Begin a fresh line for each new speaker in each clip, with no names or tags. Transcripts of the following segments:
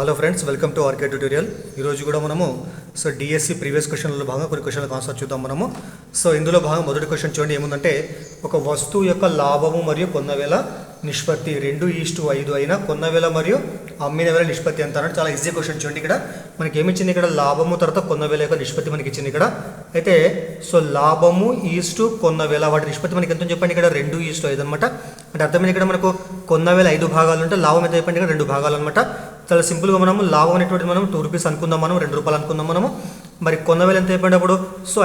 Hello friends, welcome to RK tutorial. ఈరోజు కూడా మనము డిఎస్సి ప్రీవియస్ క్వశ్చన్లలో భాగంగా కొన్ని క్వశ్చన్లకు ఆన్సర్ చూద్దాం మనము. ఇందులో భాగంగా మొదటి క్వశ్చన్ చూడండి ఏముందంటే, ఒక వస్తువు యొక్క లాభము మరియు కొన్నవేల నిష్పత్తి 2:5 అయినా కొన్నవేల మరియు అమ్మిన వేల నిష్పత్తి ఎంత అన్నట్టు. చాలా ఈజీ క్వశ్చన్ చూడండి. ఇక్కడ మనకి ఏమి ఇచ్చింది, ఇక్కడ లాభము తర్వాత కొన్నవేల యొక్క నిష్పత్తి మనకి ఇచ్చింది ఇక్కడ. అయితే లాభము ఈస్టు కొన్నవేల వాటి నిష్పత్తి మనకి ఎంత చెప్పండి, ఇక్కడ 2:5 అనమాట. అంటే అర్థమైంది, ఇక్కడ మనకు కొన్నవేల 5 భాగాలు ఉంటే లాభం ఎంత చెప్పండి, ఇక్కడ 2 భాగాలు అనమాట. చాలా సింపుల్గా మనము లాభం అనేటువంటి మనం 2 రూపీస్ అనుకుందాం, మనం 2 రూపాయలు అనుకుందాం మనము. మరి కొన్నవేలు ఎంత అయిపోయింది అప్పుడు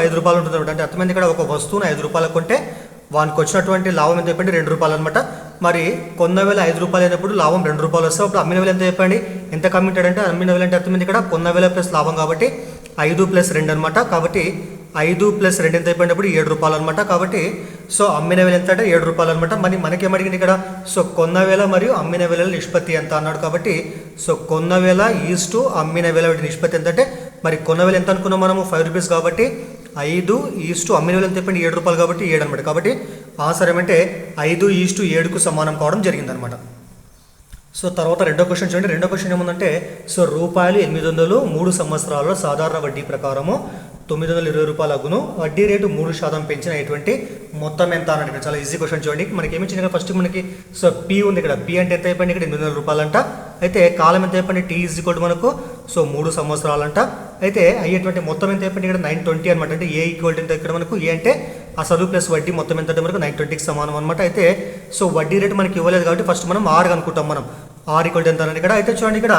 5 రూపాయలు ఉంటుంది అనమాట. అంటే అర్థమైంది, ఇక్కడ ఒక వస్తువును 5 రూపాయలు కొంటే వానికి వచ్చినటువంటి లాభం ఎంత చెప్పండి, 2 రూపాయలు అనమాట. మరి కొన్నవేల 5 రూపాయలు అయినప్పుడు లాభం 2 రూపాయలు వస్తే అప్పుడు అమ్మిన వేలు ఎంత చెప్పండి, ఎంత కమ్మింటాడు అంటే అమ్మిన వేలు అంటే అర్థమైంది, ఇక్కడ కొన్నవేల ప్లస్ లాభం కాబట్టి 5 + 2 అనమాట. కాబట్టి 5 + 2 ఎంత అయిపోయినప్పుడు 7 రూపాయలు అనమాట. కాబట్టి అమ్మిన వేల ఎంత అంటే 7 రూపాయలు అనమాట. మరి మనకేమడిగింది ఇక్కడ, కొన్నవేల మరియు అమ్మిన వేల నిష్పత్తి ఎంత అన్నాడు. కాబట్టి కొన్నవేల ఈస్టు అమ్మిన వేల నిష్పత్తి ఎంత అంటే, మరి కొన్నవేల ఎంత అనుకున్నాం మనము 5 రూపీస్ కాబట్టి 5 ఈస్టు అమ్మిన వేల ఎంత చెప్పండి 7 రూపాయలు కాబట్టి 7 అనమాట. కాబట్టి ఆన్సర్ ఏమంటే 5:7కు సమానం కావడం జరిగిందనమాట. తర్వాత రెండో క్వశ్చన్ చూడండి. రెండో క్వశ్చన్ ఏముందంటే, రూపాయలు 800 3 సంవత్సరాల్లో సాధారణ వడ్డీ ప్రకారము 920 రూపాయలు అగును. వడ్డీ రేటు 3% పెంచిన ఎటువంటి మొత్తం ఎంత అన్నట్టు. ఇక్కడ చాలా ఈజీ క్వశ్చన్ చూడండి. మనకి ఏమి ఇచ్చింది, ఫస్ట్ మనకి పి ఉంది. ఇక్కడ పి అంటే ఎంత అయిపోయింది, ఇక్కడ 800 రూపాయలు అంట. అయితే కాలం ఎంత అయిపోయింది, టీ ఈజ్ ఈక్వల్ టు మనకు 3 సంవత్సరాలంట. అయితే అయ్యేటువంటి మొత్తం ఎంత అయిపోయింది, ఇక్కడ 920 అనమాట. అంటే ఏ ఈక్వల్ ఎంత ఇక్కడ మనకు ఏ అంటే అసలు ప్లస్ వడ్డీ మొత్తం ఎంత అంటే మనకు 920కి సమానం అనమాట. అయితే వడ్డీ రేటు మనకి ఇవ్వలేదు కాబట్టి ఫస్ట్ మనం ఆర్ అనుకుంటాం. మనం ఆర్ ఈక్వల్ ఎంత అని ఇక్కడ. అయితే చూడండి, ఇక్కడ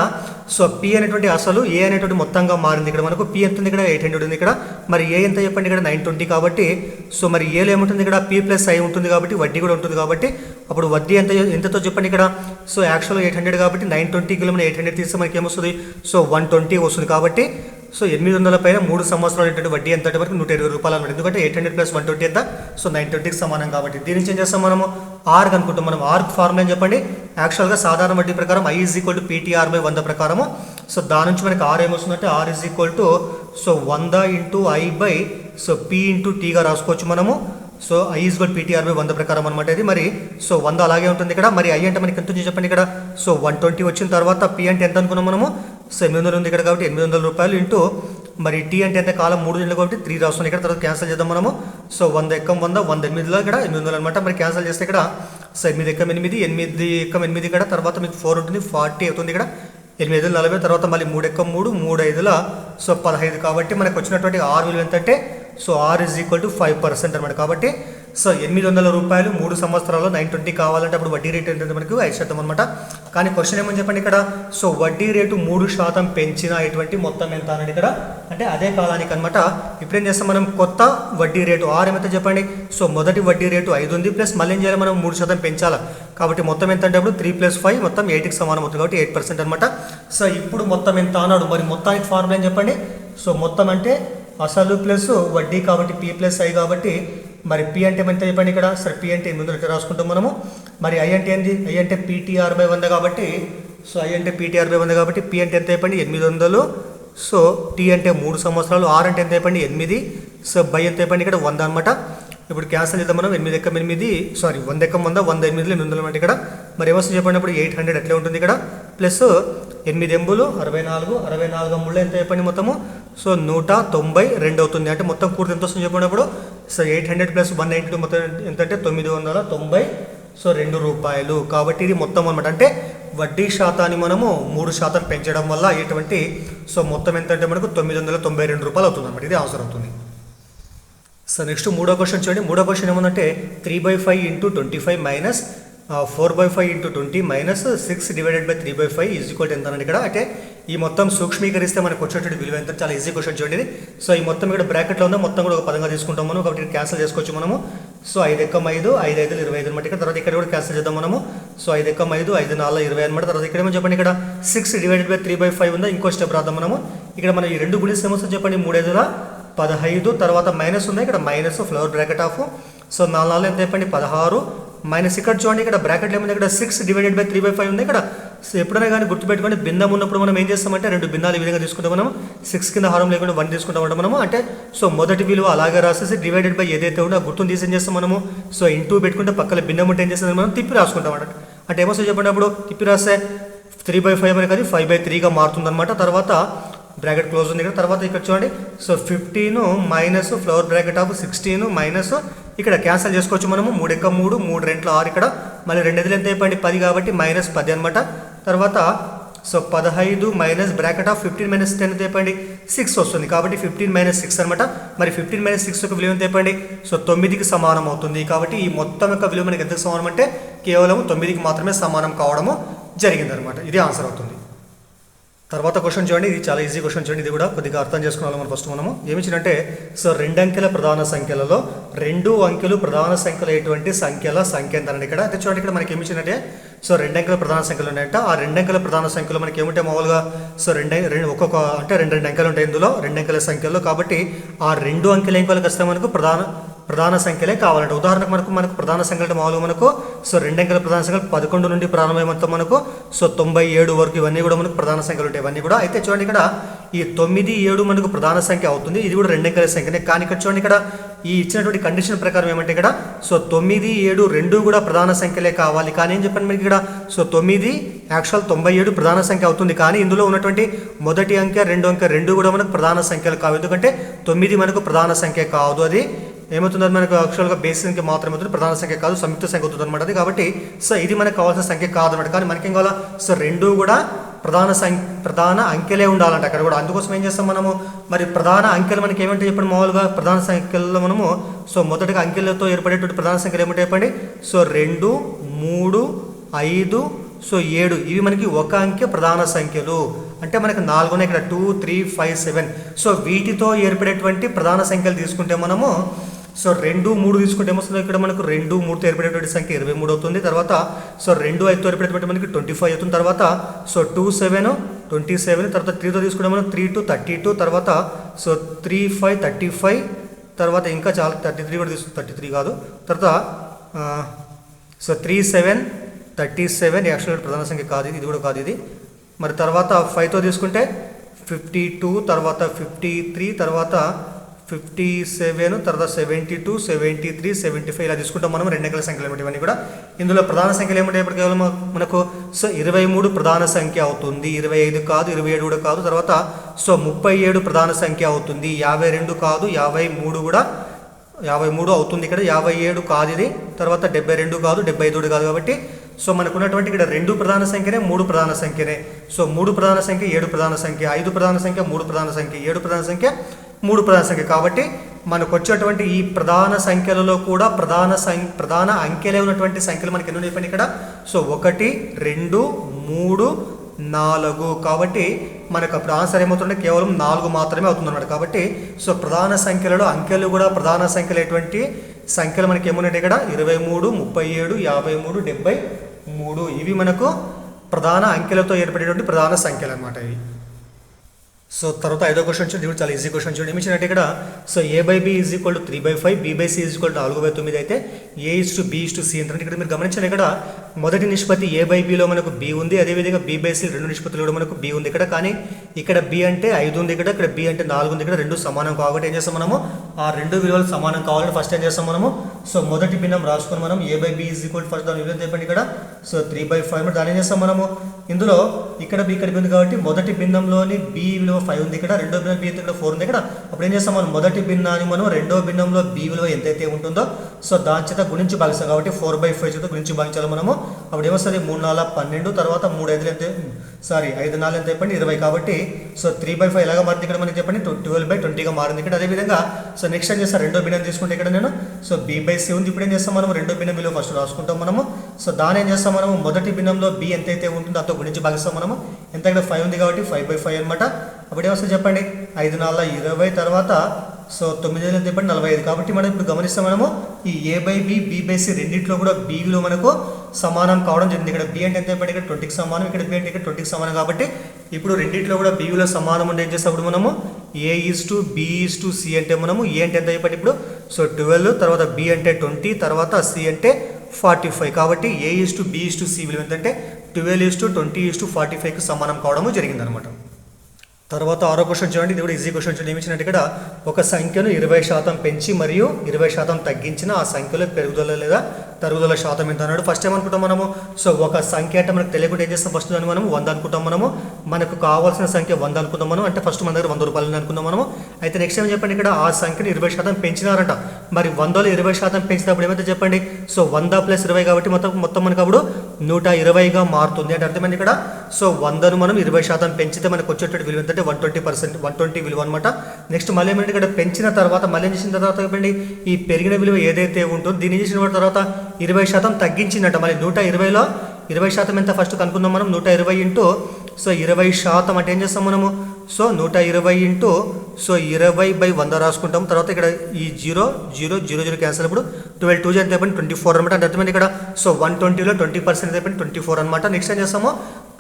పి అనేటువంటి అసలు ఏ అనేటువంటి మొత్తంగా మారింది. ఇక్కడ మనకు పి ఎంత ఉంది, ఇక్కడ 800 ఉంది. ఇక్కడ మరి ఏ ఎంత చెప్పండి, ఇక్కడ 920 కాబట్టి మరి ఏలో ఏముంటుంది, ఇక్కడ పి ప్లస్ ఐ ఉంటుంది కాబట్టి వడ్డీ కూడా ఉంటుంది. కాబట్టి అప్పుడు వడ్డీ ఎంతతో చెప్పండి ఇక్కడ. యాక్చువల్గా 800 కాబట్టి 920 మనం 800 తీస్తే మనకి ఏమొస్తుంది, 120 వస్తుంది. కాబట్టి 800 పైన 3 సంవత్సరాలు ఏంటంటే వడ్డీ ఎంత అంటే మనకు 120 రూపాయలు అనమాట. ఎందుకంటే 800 + 120 ఎంత, 920కి సమానం. కాబట్టి దీని నుంచి ఏం చేస్తాం మనము, ఆర్ అనుకుంటాం. మనం ఆర్ ఫార్ములా అని చెప్పండి. యాక్చువల్గా సాధారణ వడ్డీ ప్రకారం I = PTR/100 ప్రకారము. దాని నుంచి మనకి ఆర్ ఏమొస్తుందంటే ఆర్ = 100 × I/P × T రాసుకోవచ్చు మనము. I = PTR/100 ప్రకారం అనమాట ఇది. మరి 100 అలాగే ఉంటుంది ఇక్కడ. మరి I అంటే మనకి ఎంత ఉంది చెప్పండి, ఇక్కడ 120 వచ్చిన తర్వాత P అంటే ఎంత అనుకున్నాం మనము, 800 ఉంది ఇక్కడ కాబట్టి 800 రూపాయలు ఇంటూ మరి టీ అంటే ఎంత కాలం 3 నెలలు కాబట్టి 3 రాస్తుంది ఇక్కడ. తర్వాత క్యాన్సిల్ చేద్దాం మనము. 100 × 100 108లో ఇక్కడ 800 అనమాట. మరి క్యాన్సిల్ చేస్తే ఇక్కడ 8 × 8 8 × 8 ఇక్కడ తర్వాత మీకు 4 ఉంటుంది, 40 అవుతుంది ఇక్కడ. 8 × 40 తర్వాత మళ్ళీ 3 × 3 3 5ల 15. కాబట్టి మనకు వచ్చినటువంటి ఆర్ విలువ ఎంత అంటే ఆర్ = 5% అనమాట. కాబట్టి 800 రూపాయలు 3 సంవత్సరాల్లో 920 కావాలంటే అప్పుడు వడ్డీ రేటు ఏంటంటే మనకు 5% అనమాట. కానీ క్వశ్చన్ ఏమని చెప్పండి ఇక్కడ, వడ్డీ రేటు 3% పెంచిన ఎటువంటి మొత్తం ఎంత అన్నది ఇక్కడ. అంటే అదే కాలానికి అనమాట. ఇప్పుడు ఏం చేస్తాం మనం, కొత్త వడ్డీ రేటు ఆర్ ఏమైతే చెప్పండి. మొదటి వడ్డీ రేటు 5 ఉంది ప్లస్ మళ్ళీ ఏం చేయాలి మనం 3% పెంచాలి. కాబట్టి మొత్తం ఎంత అంటే అప్పుడు 3 + 5 మొత్తం 8కి సమానం అవుతుంది కాబట్టి 8% అనమాట. ఇప్పుడు మొత్తం ఎంత అన్నాడు. మరి మొత్తానికి ఫార్ములా ఏం చెప్పండి. మొత్తం అంటే అసలు ప్లస్ వడ్డీ కాబట్టి P + I కాబట్టి మరి P అంటే ఎంత చెప్పండి ఇక్కడ. P అంటే 800 రాసుకుంటాం మనము. మరి I అంటే ఏంటి, I అంటే PTR/100 కాబట్టి I అంటే PTR/100 కాబట్టి P అంటే ఎంత చెప్పండి 800. T అంటే 3 సంవత్సరాలు, R అంటే ఎంత చెప్పండి 8. బై ఎంత చెప్పండి ఇక్కడ 100 అనమాట. ఇప్పుడు క్యాన్సిల్ చేద్దాం మనం. 8 × 8 100 × 100 108 800 అనమాట ఇక్కడ. మరి ఏమొస్తుంది చెప్పండి, అప్పుడు 800 అట్లే ఉంటుంది ఇక్కడ. ప్లస్ 8 ఎంబులు 64 64 అమ్ముళ్ళు ఎంత చెప్పండి మొత్తము 192 అవుతుంది. అంటే మొత్తం కూర్తి ఎంత వస్తుంది చెప్పండి అప్పుడు. 800 + 192 మొత్తం ఎంత అంటే 992 రూపాయలు. కాబట్టి ఇది మొత్తం అనమాట. అంటే వడ్డీ శాతాన్ని మనము 3% పెంచడం వల్ల అయ్యేటువంటి మొత్తం ఎంత అంటే మనకు 992 రూపాయలు అవుతుంది అనమాట. ఇది ఆన్సర్ అవుతుంది. నెక్స్ట్ మూడో క్వశ్చన్ చూడండి. మూడో క్వశ్చన్ ఏముందంటే 3/5 × 25 - 4/5 × 20 - 6 / 3/5 = ఎంత అన్నది ఇక్కడ. అంటే ఈ మొత్తం సూక్ష్మీకరిస్తే మనకు వచ్చేటువంటి విలువ ఎంత. చాలా ఈజీ క్వశ్చన్ చూడండి. ఈ మొత్తం ఇక్కడ బ్రాకెట్లో ఉందో మొత్తం కూడా ఒక పదంగా తీసుకుంటాం మనం. కాబట్టి క్యాన్సిల్ చేసుకోవచ్చు మనము. 5 × 5 5 × 5 25 అనమాట. ఇక్కడ తర్వాత ఇక్కడ కూడా క్యాన్సిల్ చేద్దాం మనము. 5 × 5 5 × 4 20 అనమాట. తర్వాత ఇక్కడ ఏమో చెప్పండి, ఇక్కడ 6 / 3/5 ఉందా. ఇంకో స్టెప్ రాద్దాం మనము. ఇక్కడ మనం ఈ రెండు గుణిస్తే ఏమొస్తుంది చెప్పండి, 3 × 5 = 15. తర్వాత మైనస్ ఉంది ఇక్కడ, మైనస్ ఫ్లవర్ బ్రాకెట్ ఆఫ్. 4 4 ఎంత చెప్పండి 16 మైనస్ ఇక్కడ చూడండి, ఇక్కడ బ్రాకెట్లో ఏముంది, ఇక్కడ 6 / 3/5 ఉంది ఇక్కడ. ఎప్పుడైనా కానీ గుర్తుపెట్టుకోండి, భిన్నం ఉన్నప్పుడు మనం ఏం చేస్తామంటే 2 భిన్నాలు ఈ విధంగా తీసుకుంటాం మనం. 6 కింద హారం లేకుండా 1 తీసుకుంటామంట మనము. అంటే మొదటి విలువ అలాగే రాసేసి డివైడెడ్ బై ఏదైతే ఉందో ఆ గుర్తుని తీసి ఏం చేస్తాం మనము. ఇంటూ పెట్టుకుంటే పక్కన భిన్నం ఉంటే ఏం చేస్తుంది మనం తిప్పి రాసుకుంటాం అన్నట్టు. అంటే ఏమొస్తుంది చెప్పండి, అప్పుడు తిప్పి రాస్తే 3/5 మనకి అది 5/3గా మారుతుంది అనమాట. తర్వాత బ్రాకెట్ క్లోజ్ ఉంది ఇక్కడ. తర్వాత ఇక్కడ చూడండి, so 15 minus flower bracket of 16 minus ఇక్కడ క్యాన్సిల్ చేసుకోవచ్చు మనము. 3 × 3 3 2 6 ఇక్కడ మళ్ళీ 2 ఎదులు ఎంత అయిపోయింది 10 కాబట్టి -10 అనమాట. తర్వాత so 15 minus bracket of 15 minus 10 ఎంత అయిపోయింది 6 వస్తుంది కాబట్టి 15 - 6 అనమాట. మరి 15 - 6 యొక్క విలువ ఎంత అయిపోయింది సో 9కి సమానం అవుతుంది. కాబట్టి ఈ మొత్తం యొక్క విలువ మనకి ఎంతకు సమానం అంటే కేవలం 9కి మాత్రమే సమానం కావడము జరిగిందనమాట. ఇది ఆన్సర్ అవుతుంది. తర్వాత క్వశ్చన్ చూడండి, ఇది చాలా ఈజీ క్వశ్చన్ చూడండి. ఇది కూడా కొద్దిగా అర్థం చేసుకోవాలి మనం. ఫస్ట్ మనము ఏమిచ్చిందంటే సో 2 అంకెల ప్రధాన సంఖ్యలలో 2 అంకెలు ప్రధాన సంఖ్యలు అయ్యేటువంటి సంఖ్య ఎంత అండి ఇక్కడ. అయితే చూడండి ఇక్కడ మనకి ఏమిచ్చిందంటే సో 2 అంకెల ప్రధాన సంఖ్యలు ఉన్నాయంట. ఆ 2 అంకెల ప్రధాన సంఖ్యలో మనకి ఏమిటంటే మామూలుగా సో ఒక్కొక్క అంటే 2 అంకెలు ఉంటాయి ఇందులో 2 అంకెల సంఖ్యలో. కాబట్టి ఆ 2 అంకెల అంకెలకు వస్తే మనకు ప్రధాన సంఖ్యలే కావాలంటే ఉదాహరణకు మనకు ప్రధాన సంఖ్యలు అంటే మామూలుగా మనకు సో 2 అంకెల ప్రధాన సంఖ్యలు 11 నుండి ప్రారంభమై మొత్తం మనకు సో 97 వరకు ఇవన్నీ కూడా మనకు ప్రధాన సంఖ్యలు ఉంటాయి ఇవన్నీ కూడా. అయితే చూడండి ఇక్కడ ఈ 9, 7 మనకు ప్రధాన సంఖ్య అవుతుంది. ఇది కూడా 2 అంకెల సంఖ్యనే. కానీ ఇక్కడ చూడండి ఇక్కడ ఈ ఇచ్చినటువంటి కండిషన్ ప్రకారం ఏమంటే ఇక్కడ సో 9, 7 రెండు కూడా ప్రధాన సంఖ్యలే కావాలి. కానీ ఏం చెప్పండి మనకి ఇక్కడ సో 9 యాక్చువల్ 97 ప్రధాన సంఖ్య అవుతుంది. కానీ ఇందులో ఉన్నటువంటి మొదటి అంకె 2 అంకె రెండు కూడా మనకు ప్రధాన సంఖ్యలు కావు. ఎందుకంటే 9 మనకు ప్రధాన సంఖ్య కాదు. అది ఏమవుతుంది మనకు యాక్చువల్గా బేస్ సంఖ్య మాత్రమే అవుతుంది, ప్రధాన సంఖ్య కాదు, సంయుక్త సంఖ్య అవుతుంది అనమాట. అది కాబట్టి సో ఇది మనకు కావాల్సిన సంఖ్య కాదు అనమాట. కానీ మనకేం కావాలా సో రెండు కూడా ప్రధాన అంకెలే ఉండాలంట అక్కడ కూడా. అందుకోసం ఏం చేస్తాం మనము మరి ప్రధాన అంకెలు మనకి ఏమంటే చెప్పండి మామూలుగా ప్రధాన సంఖ్యల్లో మనము సో మొదటిగా అంకెలతో ఏర్పడేటువంటి ప్రధాన సంఖ్యలు ఏమంటే చెప్పండి సో 2, 3, 5 సో 7 ఇవి మనకి ఒక అంకె ప్రధాన సంఖ్యలు. అంటే మనకి 4 ఉన్నాయి ఇక్కడ 2, 3, 5, 7. సో వీటితో ఏర్పడేటువంటి ప్రధాన సంఖ్యలు తీసుకుంటే మనము సో 2, 3 తీసుకుంటే ఏమొస్తుంది ఇక్కడ మనకు 2, 3తో ఏర్పడేటువంటి సంఖ్య 23 అవుతుంది. తర్వాత సో 2, 5తో ఏర్పడేటువంటి మనకి 25 అవుతుంది. తర్వాత సో 2, 7, 27. తర్వాత 3తో తీసుకుంటే మనం 3, 2, 32. తర్వాత సో 3, 5, 35. తర్వాత ఇంకా చాలా 33 కూడా 33 కాదు. తర్వాత సో 3, 7, 37 యాక్చువల్ ప్రధాన సంఖ్య కాదు ఇది కూడా కాదు ఇది. మరి తర్వాత 5తో తీసుకుంటే 52. తర్వాత 53. తర్వాత 57. తర్వాత 72, 73, 75 ఇలా తీసుకుంటాం మనం 2 అంకెల సంఖ్యలు ఏమిటి ఇవన్నీ కూడా. ఇందులో ప్రధాన సంఖ్యలు ఏమిటి ఇప్పుడు కేవలం మనకు సో 23 ప్రధాన సంఖ్య అవుతుంది. 25 కాదు, 27 కూడా కాదు. తర్వాత సో 37 ప్రధాన సంఖ్య అవుతుంది. 52 కాదు, 53 కూడా 53 అవుతుంది ఇక్కడ. 57 కాదు ఇది. తర్వాత 72 కాదు, 75 కాదు. కాబట్టి సో మనకు ఉన్నటువంటి ఇక్కడ 2 ప్రధాన సంఖ్యనే, 3 ప్రధాన సంఖ్యనే. సో 3 ప్రధాన సంఖ్య 7 ప్రధాన సంఖ్య, 5 ప్రధాన సంఖ్య 3 ప్రధాన సంఖ్య, 7 ప్రధాన సంఖ్య 3 ప్రధాన సంఖ్య. కాబట్టి మనకు వచ్చేటువంటి ఈ ప్రధాన సంఖ్యలలో కూడా ప్రధాన అంకెలే ఉన్నటువంటి సంఖ్యలు మనకి ఎన్ని ఉన్నాయి ఇక్కడ సో 1, 2, 3, 4. కాబట్టి మనకు అప్పుడు ఆన్సర్ ఏమవుతుందంటే కేవలం 4 మాత్రమే అవుతుంది అన్నమాట. కాబట్టి సో ప్రధాన సంఖ్యలలో అంకెలు కూడా ప్రధాన సంఖ్యలైనటువంటి సంఖ్యలు మనకి ఏమున్నాయి ఇక్కడ 23, 37, 53, 73 ఇవి మనకు ప్రధాన అంకెలతో ఏర్పడేటువంటి ప్రధాన సంఖ్యలు అనమాట ఇవి. సో తర్వాత 5వ క్వశ్చన్ చూడండి, ఇది చాలా ఈజీ క్వశ్చన్ చూడండి. ఏమిచ్చినట్టు ఇక్కడ సో A/B = 3/5, B/C = 4/9 అయితే A:B:C అంటే ఇక్కడ మీరు గమనించండి ఇక్కడ మొదటి నిష్పత్తి A/Bలో మనకు B ఉంది. అదేవిధంగా B/C రెండు నిష్పత్తులు కూడా మనకు B ఉంది ఇక్కడ. కానీ ఇక్కడ B అంటే 5 ఉంది ఇక్కడ B అంటే 4 ఉంది ఇక్కడ. రెండు సమానం కాబట్టి ఏం చేస్తాం మనము ఆ రెండు విలువలు సమానం కావాలంటే ఫస్ట్ ఏం చేస్తాం మనము సో మొదటి భిన్నం రాసుకొని మనం A/B = ఫస్ట్ దాని విలువ చెప్పండి ఇక్కడ సో 3/5. దాని ఏం చేస్తాం మనము ఇందులో ఇక్కడ B ఇక్కడ ఉంది కాబట్టి మొదటి భిన్నంలోని B విలువ 5 ఉంది ఇక్కడ, రెండో భిన్నం B ఇక్కడ 4 ఉంది ఇక్కడ. అప్పుడు ఏం చేస్తాం మనం మొదటి భిన్నాన్ని మనం రెండో భిన్నంలో B విలువ ఎంతైతే ఉంటుందో సో దాని చేత గుణించి భాగిస్తాం. కాబట్టి 4/5 చేత గుణించి భాగించాలి మనము. అప్పుడు ఏమొస్తుంది 3, 4, 12. తర్వాత 3, 5 ఎంత 5, 4 ఎంత చెప్పండి 20. కాబట్టి సో 3/5 ఎలాగా మారింది ఇక్కడ మనకి చెప్పండి 12/20గా మారింది ఇక్కడ. అదేవిధంగా సో నెక్స్ట్ ఏం చేస్తాను రెండో భిన్నం తీసుకుంటే ఇక్కడ నేను సో B/C ఉంది. ఇప్పుడు ఏం చేస్తాం మనం రెండో భిన్నం విలువ ఫస్ట్ రాసుకుంటాం మనము. సో దాని ఏం చేస్తాం మనము మొదటి భిన్నంలో B ఎంతైతే ఉంటుందో దాంతో గుణించి భాగిస్తాం మనము. ఎంత ఇక్కడ 5 ఉంది కాబట్టి 5/5 అనమాట. అప్పుడు ఏమొస్తుంది చెప్పండి 5, 4, 20. తర్వాత సో 9 ఎంత చెప్పండి 45. కాబట్టి మనం ఇప్పుడు గమనిస్తాం మనము ఈ A/B, B/C రెండింటిలో కూడా B విలువ మనకు సమానం కావడం జరిగింది. ఇక్కడ B అంటే ఎంత చెప్పండి ఇక్కడ 20కి సమానం, ఇక్కడ B అంటే ఇక్కడ 20కి సమానం. కాబట్టి ఇప్పుడు రెండింటిలో కూడా B విలువ సమానం ఉంటే ఏం చేస్తాం మనము A:B:C అంటే మనము A అంటే ఎంత చెప్పండి ఇప్పుడు సో 12. తర్వాత B అంటే 20. తర్వాత C అంటే 45. కాబట్టి A:B:C విలువ ఎంతంటే 12:20:45కి సమానం కావడము జరిగిందనమాట. తర్వాత 6వ క్వశ్చన్ చూడండి, ఇది కూడా ఈజీ క్వశ్చన్ చూడండి. ఏమిచ్చినట్టు ఇక్కడ ఒక సంఖ్యను 20% పెంచి మరియు 20% తగ్గించిన ఆ సంఖ్యలో పెరుగుదల లేదా తరుగుదల శాతం ఎంత అన్నాడు. ఫస్ట్ ఏమనుకుంటాం మనము, సో ఒక సంఖ్య అంటే మనకు తెలియకుండా ఏం చేస్తాం, ఫస్ట్ దాన్ని మనం 100 అనుకుంటాం. మనము మనకు కావాల్సిన సంఖ్య 100 అనుకుందాం మనం, అంటే ఫస్ట్ మన దగ్గర 100 రూపాయలు అనుకుందాం మనము. అయితే నెక్స్ట్ ఏం చెప్పండి, ఇక్కడ ఆ సంఖ్యను 20% పెంచినారంట. మరి 100లో 20% పెంచినప్పుడు ఏమైతే చెప్పండి, సో 100 + 20 కాబట్టి మొత్తం మనకు అప్పుడు 120గా మారుతుంది అంటే అర్థమైంది ఇక్కడ. సో 100ను మనం 20% పెంచితే మనకు వచ్చేటువంటి విలువ ఏంటంటే 120 విలువ అనమాట. నెక్స్ట్ మళ్ళీ ఏమంటే ఇక్కడ పెంచిన తర్వాత మళ్ళీ ఏం చేసిన తర్వాత చెప్పండి, ఈ పెరిగిన విలువ ఏదైతే ఉంటుందో దీన్ని చేసిన తర్వాత 20% తగ్గించిందంట. మరి 120లో 20% ఎంత ఫస్ట్ కనుక్కుందాం మనం. 120 ఇంటూ సో 20% అంటే ఏం చేస్తాం మనము, సో 120 ఇంటూ సో 20/100 రాసుకుంటాం. తర్వాత ఇక్కడ ఈ 0 క్యాన్సల్. ఇప్పుడు 12 2 ఎంత అయిపోయింది 24 అనమాట. అంటే అర్థమైంది ఇక్కడ. సో 120లో 20% అయిపోయింది 24 అనమాట. నెక్స్ట్ ఏం చేస్తాము,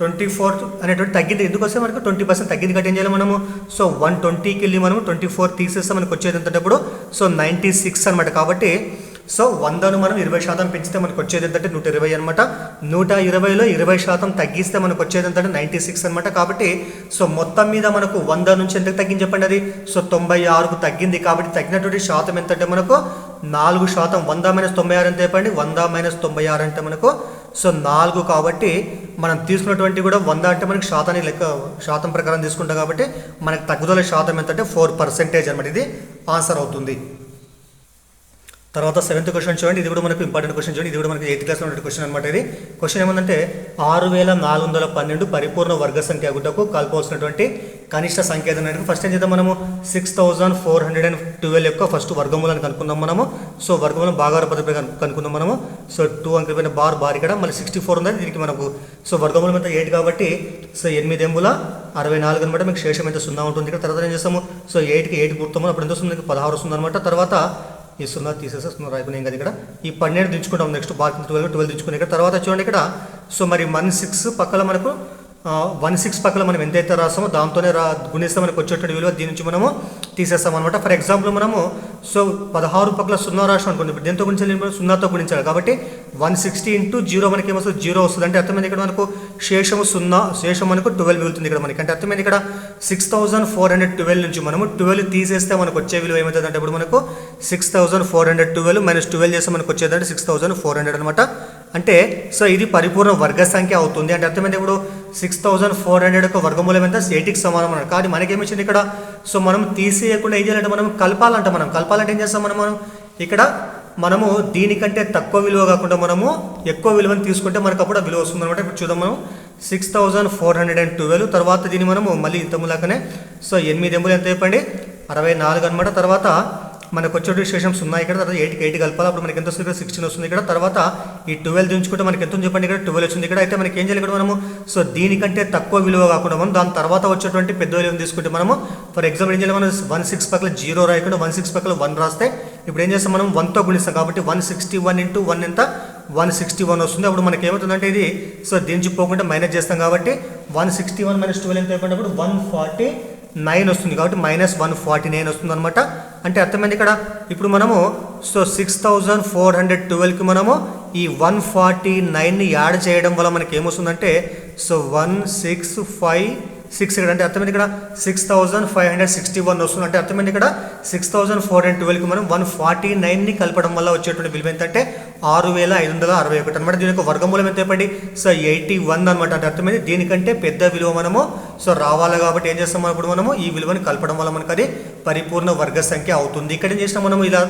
24 అనేటువంటి తగ్గింది. ఎందుకు వస్తే మనకు 20% తగ్గింది కాబట్టి ఏం చేయాలి మనము, సో 120కి వెళ్ళి మనము 24 తీసేస్తాం. మనకు వచ్చేది ఏంటంటే ఇప్పుడు సో 96 అనమాట. కాబట్టి సో 100ను మనం 20% పెంచితే మనకు వచ్చేది ఏంటంటే 120 అనమాట. 120లో 20% తగ్గిస్తే మనకు వచ్చేది ఏంటంటే 96 అనమాట. కాబట్టి సో మొత్తం మీద మనకు 100 నుంచి ఎంతకు తగ్గింది చెప్పండి, అది సో 96కు తగ్గింది. కాబట్టి తగ్గినటువంటి శాతం ఎంతంటే మనకు 4%. 100 - 96 ఎంత చెప్పండి, 100 - 96 అంటే మనకు సో 4. కాబట్టి మనం తీసుకున్నటువంటి కూడా 100 అంటే మనకి శాతం ప్రకారం తీసుకుంటాం. కాబట్టి మనకు తగ్గుదల శాతం ఎంతంటే 4% అనమాట. ఇది ఆన్సర్ అవుతుంది. తర్వాత 7th క్వశ్చన్ చూడండి. ఇది కూడా మనకు ఇంపార్టెంట్ క్వశ్చన్ చూడండి. ఇది కూడా మనకి 8th క్లాస్లో ఉన్న క్వశ్చన్ అనమాట. ఇది క్వశ్చన్ ఏమందంటే 6412 పరిపూర్ణ వర్గ సంఖ్య గుట్టకు కలపవలసినటువంటి కనిష్ట సంఖ్య ఏదన్నట్టు. ఫస్ట్ ఏం చేద్దాం మనము, 6412 యొక్క ఫస్ట్ వర్గమూలాన్ని కనుక్కుందాం మనము. సో వర్గమూలం భాగాహార పద్ధతి కనుక్కుందాం మనము. సో 2 అంకెలపైన బార్ ఇక్కడ మళ్ళీ 64 ఉంది. దీనికి మనకు సో వర్గమూలం ఎంత 8 కాబట్టి సో 8 × 64 అనమాట. మీకు శేషం ఎంత 0 ఉంటుంది ఇక్కడ. తర్వాత ఏం చేస్తాము, సో 8కి 8 గుర్తాము, అప్పుడు ఎంత వస్తుంది 16 వస్తుంది అనమాట. తర్వాత ఈ 0 తీసేస్తే 0 రాయిపోయినాయి కదా ఇక్కడ. ఈ 12 దించుకుంటాం. నెక్స్ట్ బార్ 12 దించుకుని ఇక్కడ. తర్వాత చూడండి ఇక్కడ, సో మరి 16 పక్కల మనకు 16 పక్కల మనం ఎంతైతే రాస్తామో దాంతోనే గుణిస్తే మనకు వచ్చేటువంటి విలువ దీని నుంచి మనము తీసేస్తాం అనమాట. ఫర్ ఎగ్జాంపుల్ మనము సో 16 పక్కల 0 రాష్ట్రం అనుకోండి. ఇప్పుడు దేంతో గుణించాలి, 0తో గుణించాలి. కాబట్టి 160 × 0 మనకి ఏమొస్తుంది, 0 వస్తుంది. అంటే అర్థమైంది ఇక్కడ మనకు శేషము 0, శేషం మనకు 12 మిగులుతుంది ఇక్కడ మనకి. అంటే అర్థమైంది ఇక్కడ 6412 నుంచి మనము 12 తీసేస్తే మనకు వచ్చే విలువ ఏమవుతుంది అంటే ఇప్పుడు మనకు 6412 - 12 చేస్తే మనకు వచ్చేదంటే 6400 అనమాట. అంటే సో ఇది పరిపూర్ణ వర్గ సంఖ్య అవుతుంది. అంటే అర్థమైంది ఇప్పుడు 6400 యొక్క వర్గమూలం ఎంత 8కి సమానం అన్నాడు. కానీ మనకేమిచ్చింది ఇక్కడ, సో మనం తీసేయకుండా ఏం చేయాలంటే మనం కలపాలంటే ఏం చేస్తాం మనం ఇక్కడ మనము దీనికంటే తక్కువ విలువ కాకుండా మనము ఎక్కువ విలువను తీసుకుంటే మనకు అప్పుడు ఆ విలువ వస్తుంది అనమాట. ఇప్పుడు చూద్దాం మనం 6412 తర్వాత దీన్ని మనము మళ్ళీ ఇంత మూలకనే సో 8 ఎంబులు ఎంత చెప్పండి 64 అనమాట. తర్వాత మనకు వచ్చే శేషం 0 ఇక్కడ. తర్వాత 8కి 8 కలపాలి. అప్పుడు మనకి ఎంత వస్తుంది ఇక్కడ 16 వస్తుంది ఇక్కడ. తర్వాత ఈ 12 దించుకుంటే మనకి ఎంత చెప్పండి ఇక్కడ 12 వచ్చింది ఇక్కడ. అయితే మనకి ఏం చేయాలి ఇక్కడ మనము, సో దీనికంటే తక్కువ విలువ కాకుండా మనం దాని తర్వాత వచ్చేటువంటి పెద్ద విలువను తీసుకుంటే మనము ఫర్ ఎగ్జాంపుల్ ఏం చేయాలి, మనం 16 పక్కల 0 రాయకుండా 16 పక్కల 1 రాస్తే ఇప్పుడు ఏం చేస్తాం మనం 1తో గుణిస్తాం. కాబట్టి 161 × 1 ఎంత 161 వస్తుంది. అప్పుడు మనకి ఏమవుతుందంటే ఇది సో దించిపోకుండా మైనస్ చేస్తాం. కాబట్టి 161 - 12 ఎంత అయిపోయినప్పుడు 149 వస్తుంది. కాబట్టి -149 వస్తుంది అనమాట. అంటే అర్థమైంది ఇక్కడ. ఇప్పుడు మనము సో 6412కి మనము ఈ 149ని యాడ్ చేయడం వల్ల మనకి ఏమొస్తుందంటే సో 1656 ఇక్కడ. అంటే అర్థమైంది ఇక్కడ 6561 వస్తుంది. అంటే అర్థమైంది ఇక్కడ 6412కి మనం 149ని కలపడం వల్ల వచ్చేటువంటి విలువ ఏంటంటే 6561 అనమాట. దీని యొక్క వర్గమూలం ఎంత చెప్పండి, సో 81 అనమాట. అంటే అర్థమైంది దీనికంటే పెద్ద విలువ మనము సో రావాలి. కాబట్టి ఏం చేస్తాం ఇప్పుడు మనము ఈ విలువని కలపడం వల్ల మనకు అది పరిపూర్ణ వర్గ సంఖ్య అవుతుంది. ఇక్కడ ఏం చేసినా మనము ఇలా